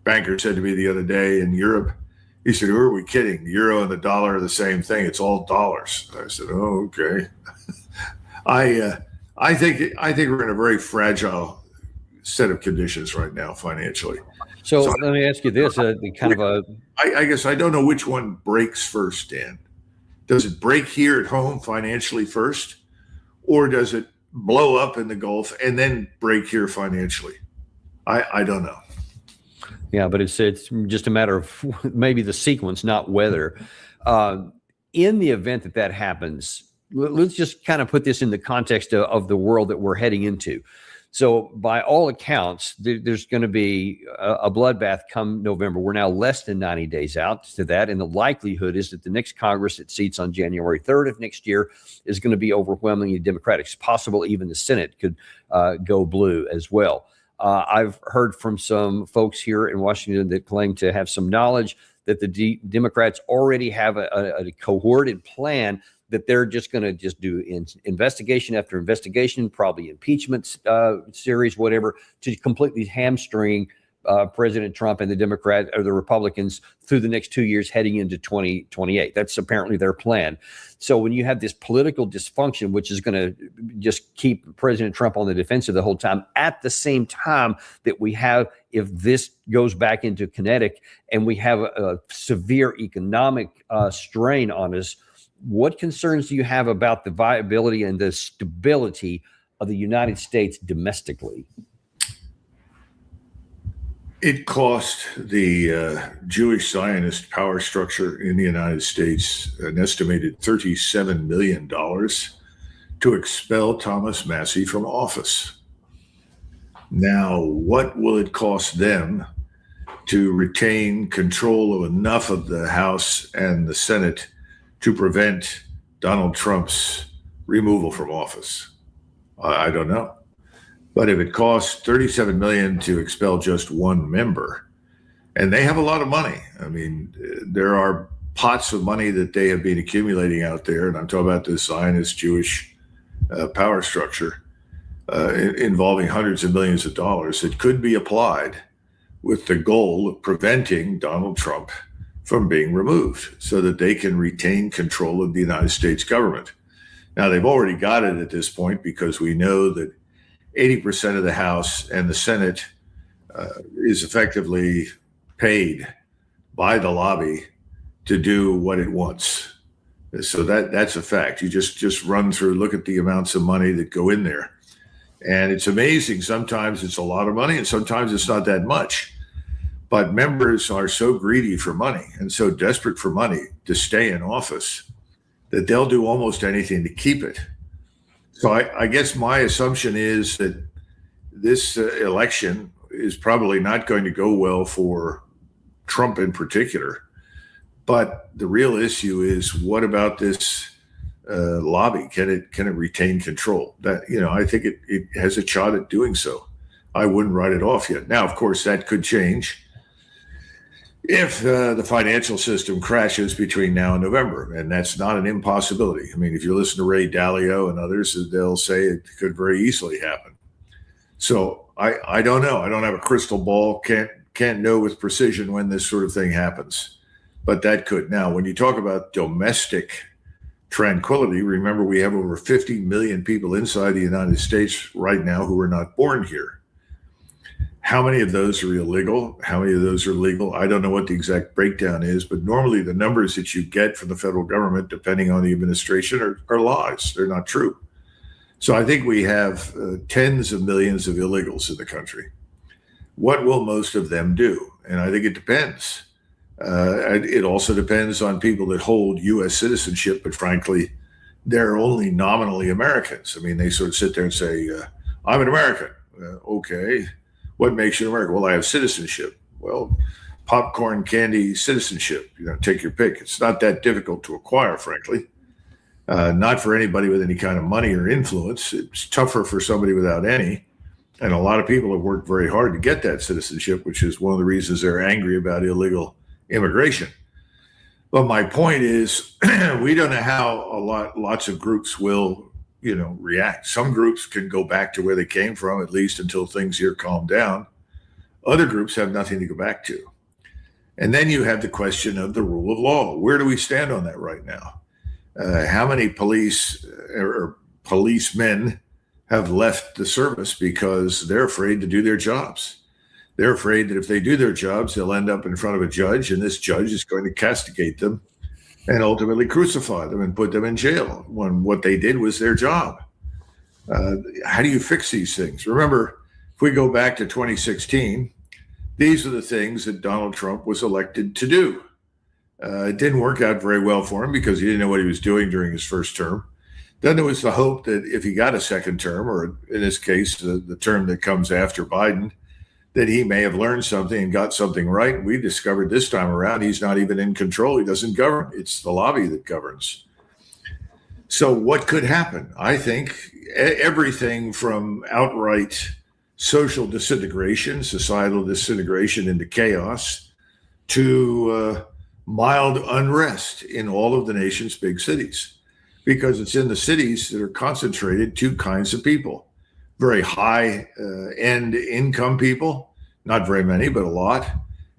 banker said to me the other day in Europe. He said, "Who are we kidding? The euro and the dollar are the same thing. It's all dollars." I said, "Oh, okay." I think we're in a very fragile set of conditions right now financially. So let me ask you this: I guess I don't know which one breaks first, Dan. Does it break here at home financially first, or does it blow up in the Gulf and then break here financially? I don't know. Yeah, but it's just a matter of maybe the sequence, not whether. In the event that happens, let's just kind of put this in the context of the world that we're heading into. So by all accounts, there's going to be a bloodbath come November. We're now less than 90 days out to that. And the likelihood is that the next Congress that seats on January 3rd of next year is going to be overwhelmingly Democratic. It's possible even the Senate could go blue as well. I've heard from some folks here in Washington that claim to have some knowledge that the Democrats already have a cohorted plan that they're just going to do investigation after investigation, probably impeachment series, whatever, to completely hamstring President Trump and the Democrats or the Republicans through the next 2 years heading into 2028. That's apparently their plan. So when you have this political dysfunction, which is going to just keep President Trump on the defensive the whole time, at the same time that we have, if this goes back into kinetic and we have a severe economic strain on us, what concerns do you have about the viability and the stability of the United States domestically? It cost the Jewish Zionist power structure in the United States an estimated $37 million to expel Thomas Massie from office. Now, what will it cost them to retain control of enough of the House and the Senate to prevent Donald Trump's removal from office? I don't know. But if it costs $37 million to expel just one member, and they have a lot of money. I mean, there are pots of money that they have been accumulating out there, and I'm talking about the Zionist Jewish power structure involving hundreds of millions of dollars that could be applied with the goal of preventing Donald Trump from being removed so that they can retain control of the United States government. Now, they've already got it at this point because we know that 80% of the House and the Senate is effectively paid by the lobby to do what it wants. So that's a fact. You just run through, look at the amounts of money that go in there. And it's amazing. Sometimes it's a lot of money and sometimes it's not that much. But members are so greedy for money and so desperate for money to stay in office that they'll do almost anything to keep it. So I guess my assumption is that this election is probably not going to go well for Trump in particular. But the real issue is, what about this lobby? Can it retain control? That, I think it has a shot at doing so. I wouldn't write it off yet. Now, of course, that could change if the financial system crashes between now and November, and that's not an impossibility. I mean, if you listen to Ray Dalio and others, they'll say it could very easily happen. So I don't know. I don't have a crystal ball. Can't know with precision when this sort of thing happens, but that could. Now, when you talk about domestic tranquility, remember we have over 50 million people inside the United States right now who are not born here. How many of those are illegal? How many of those are legal? I don't know what the exact breakdown is, but normally the numbers that you get from the federal government, depending on the administration, are lies. They're not true. So I think we have tens of millions of illegals in the country. What will most of them do? And I think it depends. It also depends on people that hold U.S. citizenship, but frankly, they're only nominally Americans. I mean, they sort of sit there and say, I'm an American. Okay. What makes you an American? Well, I have citizenship. Well, popcorn, candy, citizenship, take your pick. It's not that difficult to acquire, frankly. Not for anybody with any kind of money or influence. It's tougher for somebody without any. And a lot of people have worked very hard to get that citizenship, which is one of the reasons they're angry about illegal immigration. But my point is, we don't know how lots of groups will react. Some groups can go back to where they came from, at least until things here calm down. Other groups have nothing to go back to. And then you have the question of the rule of law. Where do we stand on that right now? How many police or policemen have left the service because they're afraid to do their jobs? They're afraid that if they do their jobs, they'll end up in front of a judge, and this judge is going to castigate them and ultimately crucify them and put them in jail when what they did was their job. How do you fix these things? Remember, if we go back to 2016, these are the things that Donald Trump was elected to do. It didn't work out very well for him because he didn't know what he was doing during his first term. Then there was the hope that if he got a second term, or in this case, the term that comes after Biden, that he may have learned something and got something right. We discovered this time around he's not even in control. He doesn't govern. It's the lobby that governs. So what could happen? I think everything from outright social disintegration, societal disintegration into chaos, to mild unrest in all of the nation's big cities, because it's in the cities that are concentrated two kinds of people. Very high end income people, not very many, but a lot.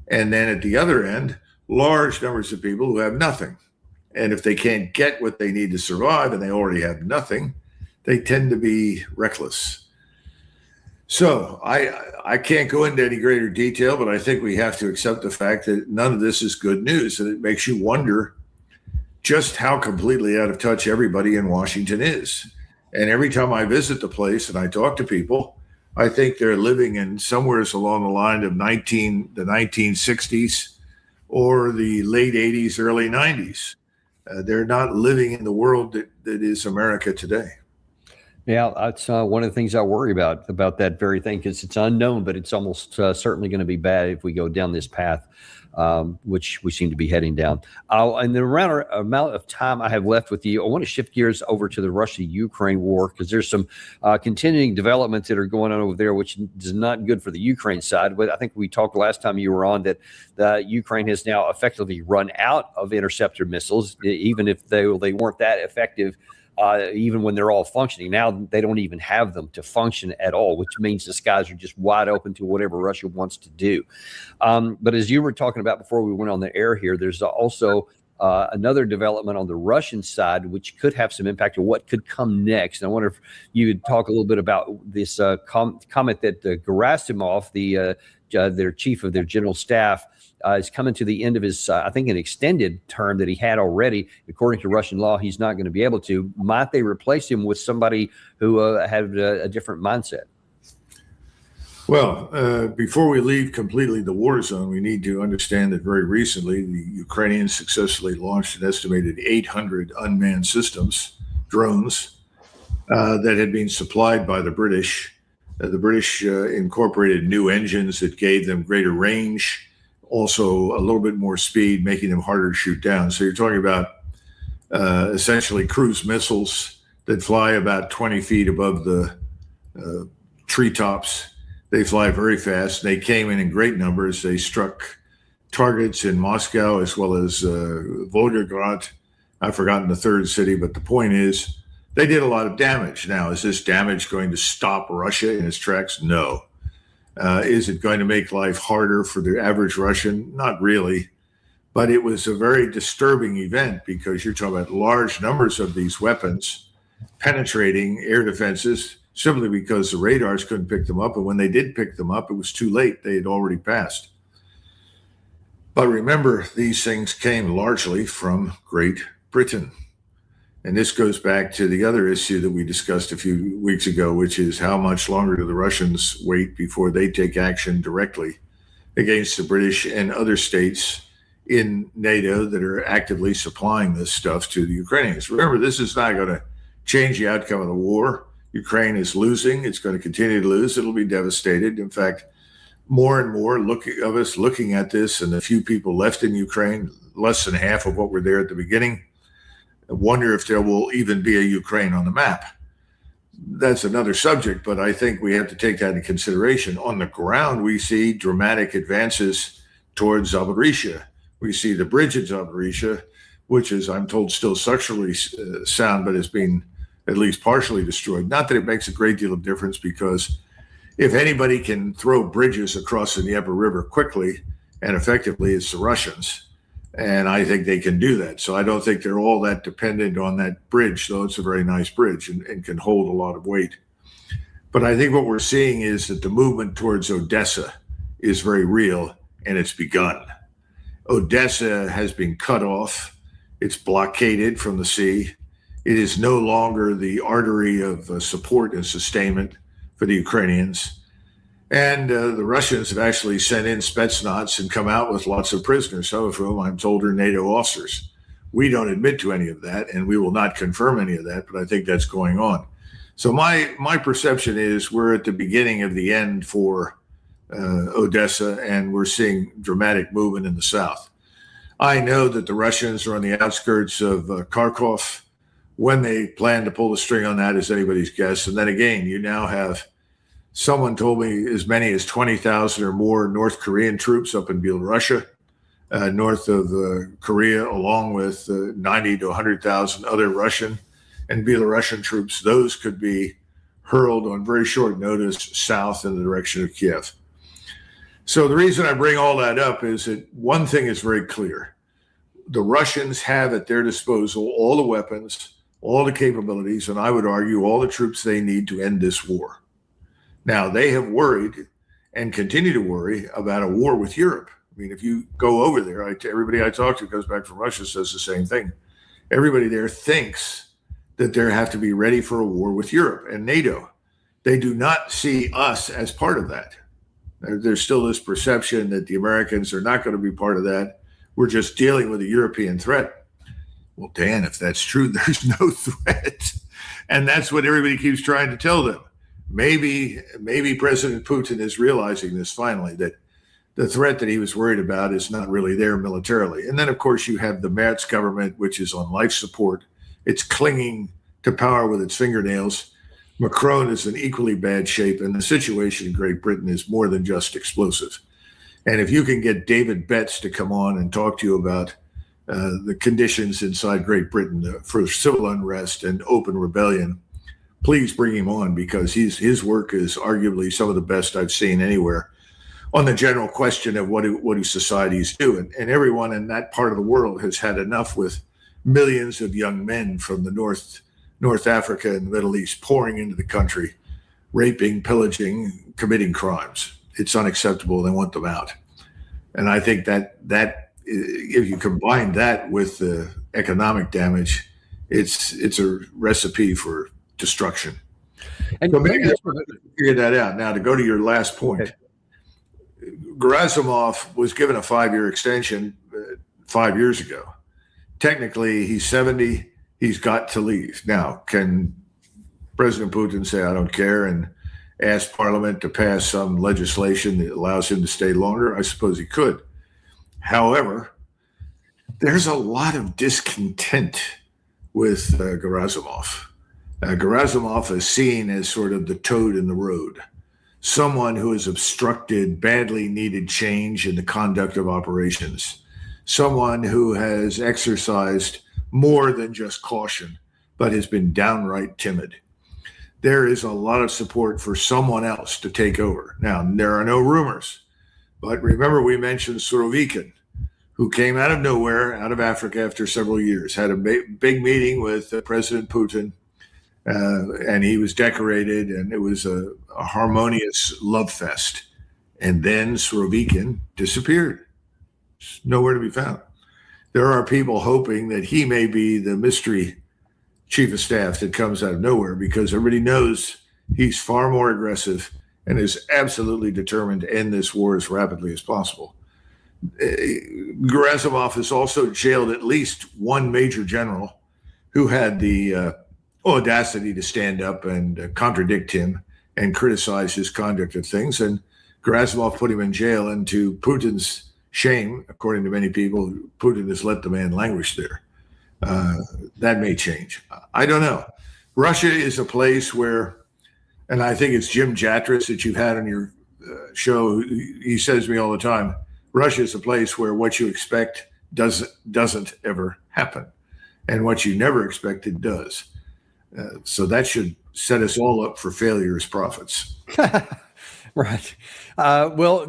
And then at the other end, large numbers of people who have nothing. And if they can't get what they need to survive and they already have nothing, they tend to be reckless. So I can't go into any greater detail, but I think we have to accept the fact that none of this is good news. And it makes you wonder just how completely out of touch everybody in Washington is. And every time I visit the place and I talk to people, I think they're living in somewhere along the line of the 1960s or the late 80s, early 90s. They're not living in the world that is America today. Yeah, that's one of the things I worry about that very thing, because it's unknown, but it's almost certainly going to be bad if we go down this path, which we seem to be heading down. And the amount of time I have left with you, I want to shift gears over to the Russia-Ukraine war, because there's some continuing developments that are going on over there, which is not good for the Ukraine side. But I think we talked last time you were on that Ukraine has now effectively run out of interceptor missiles, even if they weren't that effective. Even when they're all functioning. Now they don't even have them to function at all, which means the skies are just wide open to whatever Russia wants to do. But as you were talking about before we went on the air here, there's also another development on the Russian side, which could have some impact on what could come next. And I wonder if you could talk a little bit about this comment that Gerasimov, their chief of their general staff, is coming to the end of his, I think, an extended term that he had already. According to Russian law, he's not going to be able to. Might they replace him with somebody who had a different mindset? Well, before we leave completely the war zone, we need to understand that very recently the Ukrainians successfully launched an estimated 800 unmanned systems, drones, that had been supplied by the British. The British incorporated new engines that gave them greater range, also a little bit more speed, making them harder to shoot down. So you're talking about essentially cruise missiles that fly about 20 feet above the treetops. They fly very fast. They came in great numbers. They struck targets in Moscow as well as Volgograd. I've forgotten the third city, but the point is they did a lot of damage. Now, is this damage going to stop Russia in its tracks? No. Is it going to make life harder for the average Russian? Not really. But it was a very disturbing event, because you're talking about large numbers of these weapons penetrating air defenses simply because the radars couldn't pick them up. And when they did pick them up, it was too late. They had already passed. But remember, these things came largely from Great Britain. And this goes back to the other issue that we discussed a few weeks ago, which is how much longer do the Russians wait before they take action directly against the British and other states in NATO that are actively supplying this stuff to the Ukrainians. Remember, this is not going to change the outcome of the war. Ukraine is losing. It's going to continue to lose. It'll be devastated. In fact, more and more of us looking at this, and the few people left in Ukraine, less than half of what were there at the beginning, I wonder if there will even be a Ukraine on the map. That's another subject, but I think we have to take that into consideration. On the ground, we see dramatic advances towards Zaporizhzhia. We see the bridge at Zaporizhzhia, which is, I'm told, still structurally sound, but has been at least partially destroyed. Not that it makes a great deal of difference, because if anybody can throw bridges across the Dnieper River quickly and effectively, it's the Russians. And I think they can do that. So I don't think they're all that dependent on that bridge, though it's a very nice bridge and can hold a lot of weight. But I think what we're seeing is that the movement towards Odessa is very real, and it's begun. Odessa has been cut off. It's blockaded from the sea. It is no longer the artery of support and sustainment for the Ukrainians. And the Russians have actually sent in Spetsnaz and come out with lots of prisoners, some of whom I'm told are NATO officers. We don't admit to any of that, and we will not confirm any of that, but I think that's going on. So my perception is we're at the beginning of the end for Odessa, and we're seeing dramatic movement in the south. I know that the Russians are on the outskirts of Kharkov. When they plan to pull the string on that is anybody's guess. And then again, you now have, someone told me, as many as 20,000 or more North Korean troops up in Belarusia, north of Korea, along with 90 to 100,000 other Russian and Belarusian troops. Those could be hurled on very short notice south in the direction of Kiev. So the reason I bring all that up is that one thing is very clear. The Russians have at their disposal all the weapons, all the capabilities, and I would argue all the troops they need to end this war. Now, they have worried and continue to worry about a war with Europe. I mean, if you go over there, everybody I talk to goes back from Russia says the same thing. Everybody there thinks that they have to be ready for a war with Europe and NATO. They do not see us as part of that. There's still this perception that the Americans are not going to be part of that. We're just dealing with a European threat. Well, Dan, if that's true, there's no threat. And that's what everybody keeps trying to tell them. Maybe President Putin is realizing this finally, that the threat that he was worried about is not really there militarily. And then, of course, you have the Merz government, which is on life support. It's clinging to power with its fingernails. Macron is in equally bad shape, and the situation in Great Britain is more than just explosive. And if you can get David Betts to come on and talk to you about the conditions inside Great Britain for civil unrest and open rebellion, please bring him on, because his work is arguably some of the best I've seen anywhere on the general question of what do societies do. And everyone in that part of the world has had enough with millions of young men from the North Africa and the Middle East pouring into the country, raping, pillaging, committing crimes. It's unacceptable. They want them out. And I think that if you combine that with the economic damage, it's a recipe for destruction. And so maybe figure that out. Now, to go to your last point, okay. Gerasimov was given a 5-year extension 5 years ago. Technically, he's 70. He's got to leave. Now, can President Putin say, I don't care, and ask Parliament to pass some legislation that allows him to stay longer? I suppose he could. However, there's a lot of discontent with Gerasimov. Gerasimov is seen as sort of the toad in the road, someone who has obstructed badly needed change in the conduct of operations, someone who has exercised more than just caution, but has been downright timid. There is a lot of support for someone else to take over. Now, there are no rumors, but remember we mentioned Surovikin, who came out of nowhere, out of Africa after several years, had a big meeting with President Putin, and he was decorated, and it was a harmonious love fest. And then Surovikin disappeared. Nowhere to be found. There are people hoping that he may be the mystery chief of staff that comes out of nowhere, because everybody knows he's far more aggressive and is absolutely determined to end this war as rapidly as possible. Gerasimov has also jailed at least one major general who had the audacity to stand up and contradict him and criticize his conduct of things. And Gerasimov put him in jail, and to Putin's shame, according to many people, Putin has let the man languish there. That may change. I don't know. Russia is a place where, and I think it's Jim Jatras that you've had on your show, he says to me all the time, Russia is a place where what you expect doesn't ever happen, and what you never expected does. So that should set us all up for failure as prophets. Right. Well,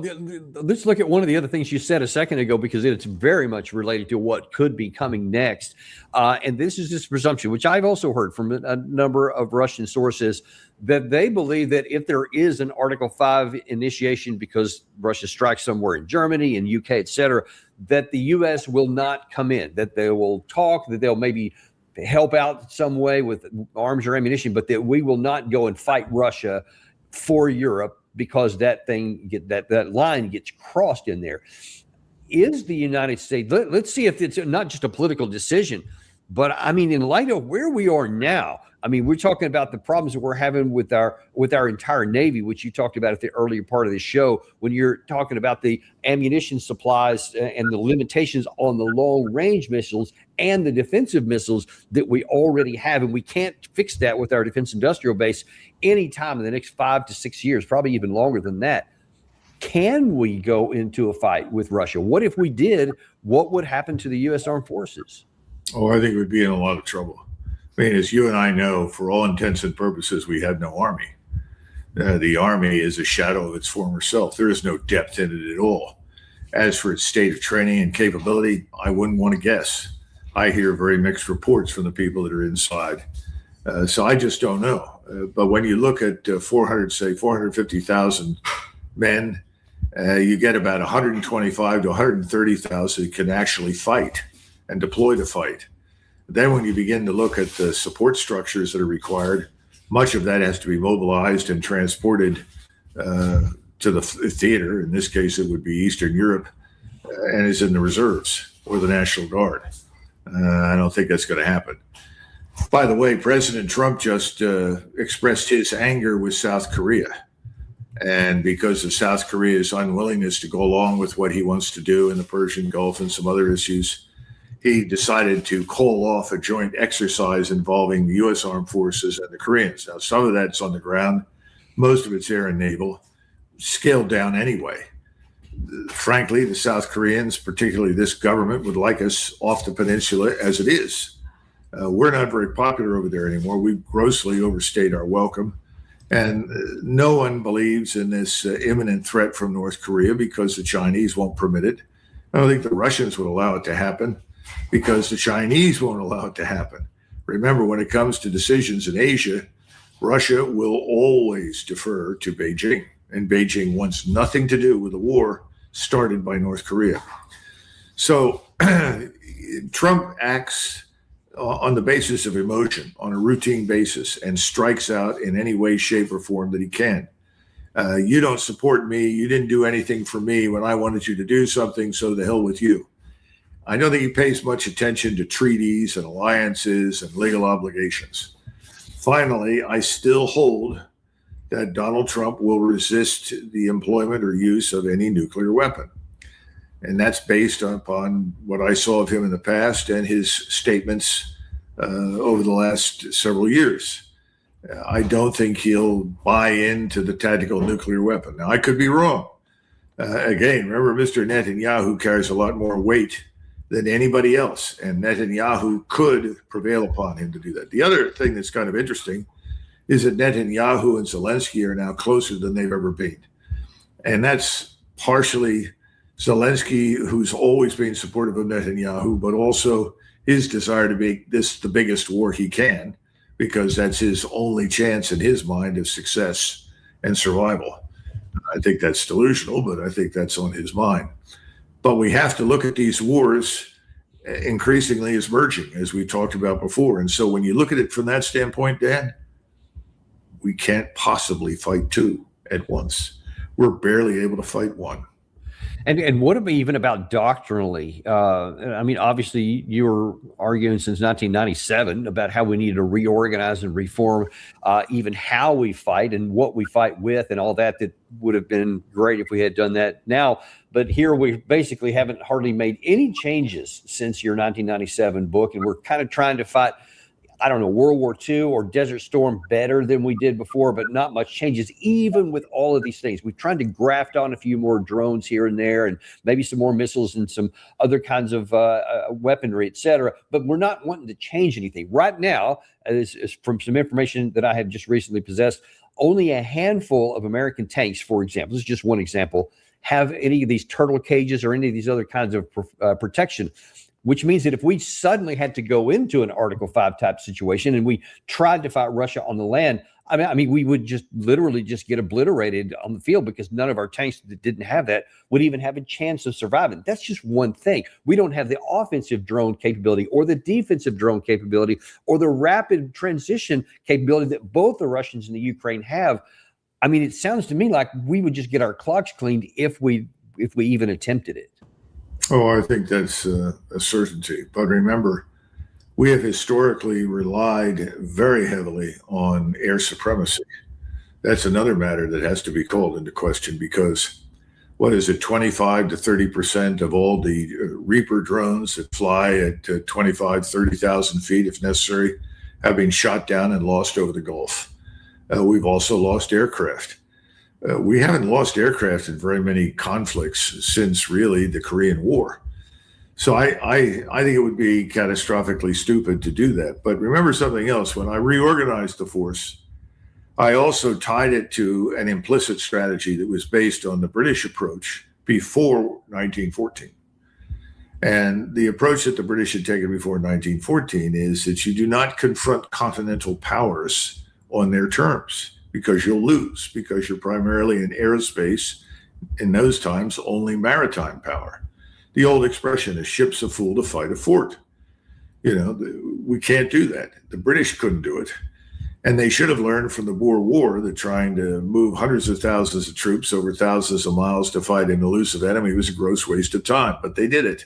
let's look at one of the other things you said a second ago, because it's very much related to what could be coming next. And this is this presumption, which I've also heard from a number of Russian sources, that they believe that if there is an Article 5 initiation because Russia strikes somewhere in Germany and UK, et cetera, that the U.S. will not come in, that they will talk, that they'll maybe help out some way with arms or ammunition, but that we will not go and fight Russia for Europe, because that line gets crossed in there. Is the United States, let's see if it's not just a political decision, but I mean, in light of where we are now, I mean, we're talking about the problems that we're having with our entire Navy, which you talked about at the earlier part of the show, when you're talking about the ammunition supplies and the limitations on the long-range missiles and the defensive missiles that we already have. And we can't fix that with our defense industrial base anytime in the next 5 to 6 years, probably even longer than that. Can we go into a fight with Russia? What if we did? What would happen to the U.S. Armed Forces? Oh, I think we'd be in a lot of trouble. I mean, as you and I know, for all intents and purposes, we have no army. The army is a shadow of its former self. There is no depth in it at all. As for its state of training and capability, I wouldn't want to guess. I hear very mixed reports from the people that are inside. So I just don't know. But when you look at 450,000 men, you get about 125 to 130,000 can actually fight and deploy to fight. Then when you begin to look at the support structures that are required, much of that has to be mobilized and transported to the theater. In this case, it would be Eastern Europe, and is in the reserves or the National Guard. I don't think that's going to happen. By the way, President Trump just expressed his anger with South Korea. And because of South Korea's unwillingness to go along with what he wants to do in the Persian Gulf and some other issues, he decided to call off a joint exercise involving the U.S. Armed Forces and the Koreans. Now, some of that's on the ground. Most of it's air and naval, scaled down anyway. Frankly, the South Koreans, particularly this government, would like us off the peninsula as it is. We're not very popular over there anymore. We've grossly overstayed our welcome. And no one believes in this imminent threat from North Korea because the Chinese won't permit it. I don't think the Russians would allow it to happen because the Chinese won't allow it to happen. Remember, when it comes to decisions in Asia, Russia will always defer to Beijing. And Beijing wants nothing to do with the war started by North Korea. So Trump acts on the basis of emotion, on a routine basis, and strikes out in any way, shape, or form that he can. You don't support me. You didn't do anything for me when I wanted you to do something, so the hell with you. I don't think he pays much attention to treaties and alliances and legal obligations. Finally, I still hold that Donald Trump will resist the employment or use of any nuclear weapon. And that's based upon what I saw of him in the past and his statements over the last several years. I don't think he'll buy into the tactical nuclear weapon. Now, I could be wrong. Again, remember, Mr. Netanyahu carries a lot more weight than anybody else, and Netanyahu could prevail upon him to do that. The other thing that's kind of interesting is that Netanyahu and Zelensky are now closer than they've ever been. And that's partially Zelensky, who's always been supportive of Netanyahu, but also his desire to make this the biggest war he can, because that's his only chance in his mind of success and survival. I think that's delusional, but I think that's on his mind. But we have to look at these wars increasingly as merging, as we talked about before. And so when you look at it from that standpoint, Dan, we can't possibly fight two at once. We're barely able to fight one. And what about even about doctrinally? I mean, obviously, you were arguing since 1997 about how we need to reorganize and reform even how we fight and what we fight with and all that. That would have been great if we had done that now. But here we basically haven't hardly made any changes since your 1997 book. And we're kind of trying to fight, I don't know, World War II or Desert Storm better than we did before, but not much changes, even with all of these things. We've tried to graft on a few more drones here and there and maybe some more missiles and some other kinds of weaponry, et cetera, but we're not wanting to change anything. Right now, as from some information that I have just recently possessed, only a handful of American tanks, for example, this is just one example, have any of these turtle cages or any of these other kinds of protection. Which means that if we suddenly had to go into an Article 5 type situation and we tried to fight Russia on the land, I mean, we would just literally just get obliterated on the field because none of our tanks that didn't have that would even have a chance of surviving. That's just one thing. We don't have the offensive drone capability or the defensive drone capability or the rapid transition capability that both the Russians and the Ukraine have. I mean, it sounds to me like we would just get our clocks cleaned if we even attempted it. Oh, I think that's a certainty. But remember, we have historically relied very heavily on air supremacy. That's another matter that has to be called into question because, 25 to 30% of all the Reaper drones that fly at 25, 30,000 feet, if necessary, have been shot down and lost over the Gulf. We've also lost aircraft. We haven't lost aircraft in very many conflicts since really the Korean War. So I think it would be catastrophically stupid to do that. But remember something else. When I reorganized the force, I also tied it to an implicit strategy that was based on the British approach before 1914. And the approach that the British had taken before 1914 is that you do not confront continental powers on their terms, because you'll lose, because you're primarily in aerospace, in those times, only maritime power. The old expression is ships a fool to fight a fort. You know, we can't do that. The British couldn't do it. And they should have learned from the Boer War that trying to move hundreds of thousands of troops over thousands of miles to fight an elusive enemy was a gross waste of time, but they did it.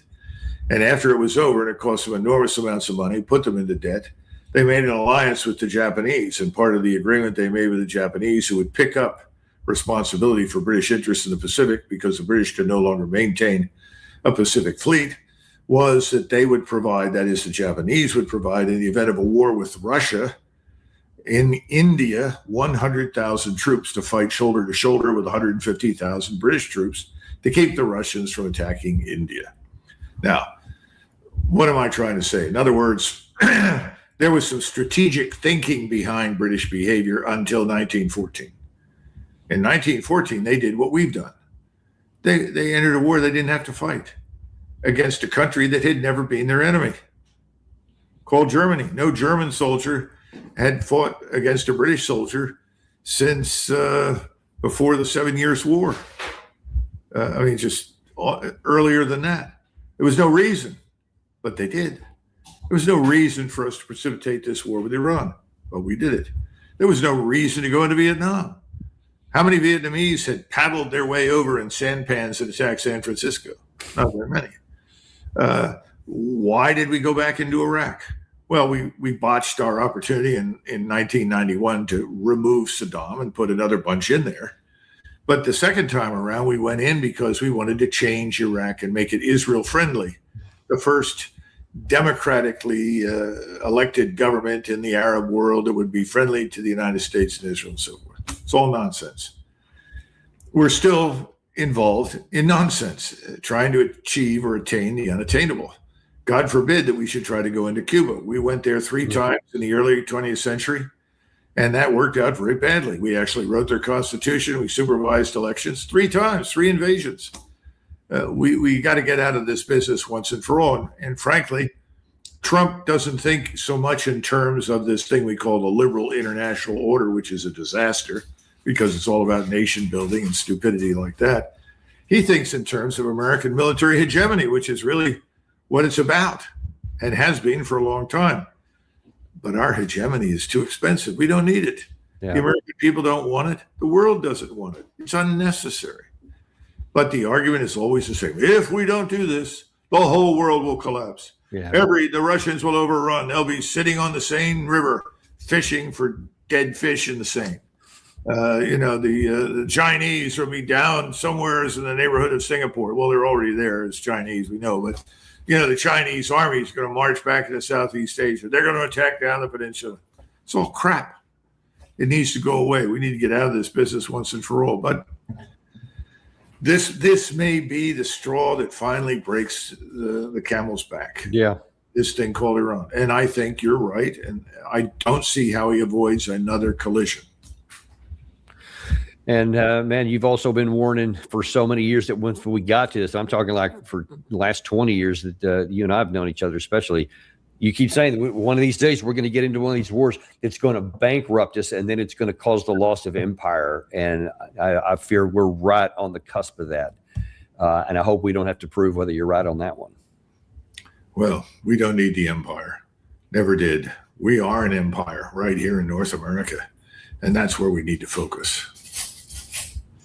And after it was over, and it cost them enormous amounts of money, put them into debt, they made an alliance with the Japanese, and part of the agreement they made with the Japanese, who would pick up responsibility for British interests in the Pacific because the British could no longer maintain a Pacific fleet, was that they would provide, that is, the Japanese would provide, in the event of a war with Russia in India, 100,000 troops to fight shoulder to shoulder with 150,000 British troops to keep the Russians from attacking India. Now, what am I trying to say? In other words, there was some strategic thinking behind British behavior until 1914. In 1914, they did what we've done. They entered a war they didn't have to fight against a country that had never been their enemy, called Germany. No German soldier had fought against a British soldier since before the 7 Years' War. Just earlier than that. There was no reason, but they did. There was no reason for us to precipitate this war with Iran, but we did it. There was no reason to go into Vietnam. How many Vietnamese had paddled their way over in sampans and attacked San Francisco? Not very many. Why did we go back into Iraq? Well, we botched our opportunity in 1991 to remove Saddam and put another bunch in there. But the second time around, we went in because we wanted to change Iraq and make it Israel friendly. The first democratically elected government in the Arab world that would be friendly to the United States and Israel and so forth. It's all nonsense. We're still involved in nonsense, trying to achieve or attain the unattainable. God forbid that we should try to go into Cuba. We went there 3 times in the early 20th century, and that worked out very badly. We actually wrote their constitution. We supervised elections 3 times, 3 invasions. We got to get out of this business once and for all. And frankly, Trump doesn't think so much in terms of this thing we call the liberal international order, which is a disaster because it's all about nation building and stupidity like that. He thinks in terms of American military hegemony, which is really what it's about and has been for a long time. But our hegemony is too expensive. We don't need it. Yeah. The American people don't want it. The world doesn't want it. It's unnecessary. But the argument is always the same. If we don't do this, the whole world will collapse. Yeah. The Russians will overrun. They'll be sitting on the Seine River fishing for dead fish in the Seine. The Chinese will be down somewhere in the neighborhood of Singapore. Well, they're already there as Chinese, we know. But, the Chinese army is going to march back into Southeast Asia. They're going to attack down the peninsula. It's all crap. It needs to go away. We need to get out of this business once and for all. But this may be the straw that finally breaks the camel's back. Yeah. This thing called Iran. And I think you're right. And I don't see how he avoids another collision. And man, you've also been warning for so many years that when we got to this, I'm talking like for the last 20 years that you and I have known each other, especially. You keep saying that one of these days we're going to get into one of these wars that's going to bankrupt us, and then it's going to cause the loss of empire. And I fear we're right on the cusp of that. And I hope we don't have to prove whether you're right on that one. Well, we don't need the empire. Never did. We are an empire right here in North America, and that's where we need to focus.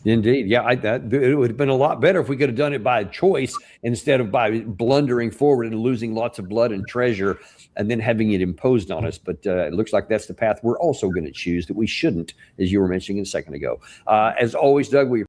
Indeed. Yeah, it would have been a lot better if we could have done it by choice instead of by blundering forward and losing lots of blood and treasure and then having it imposed on us. But it looks like that's the path we're also going to choose that we shouldn't, as you were mentioning a second ago. As always, Doug, we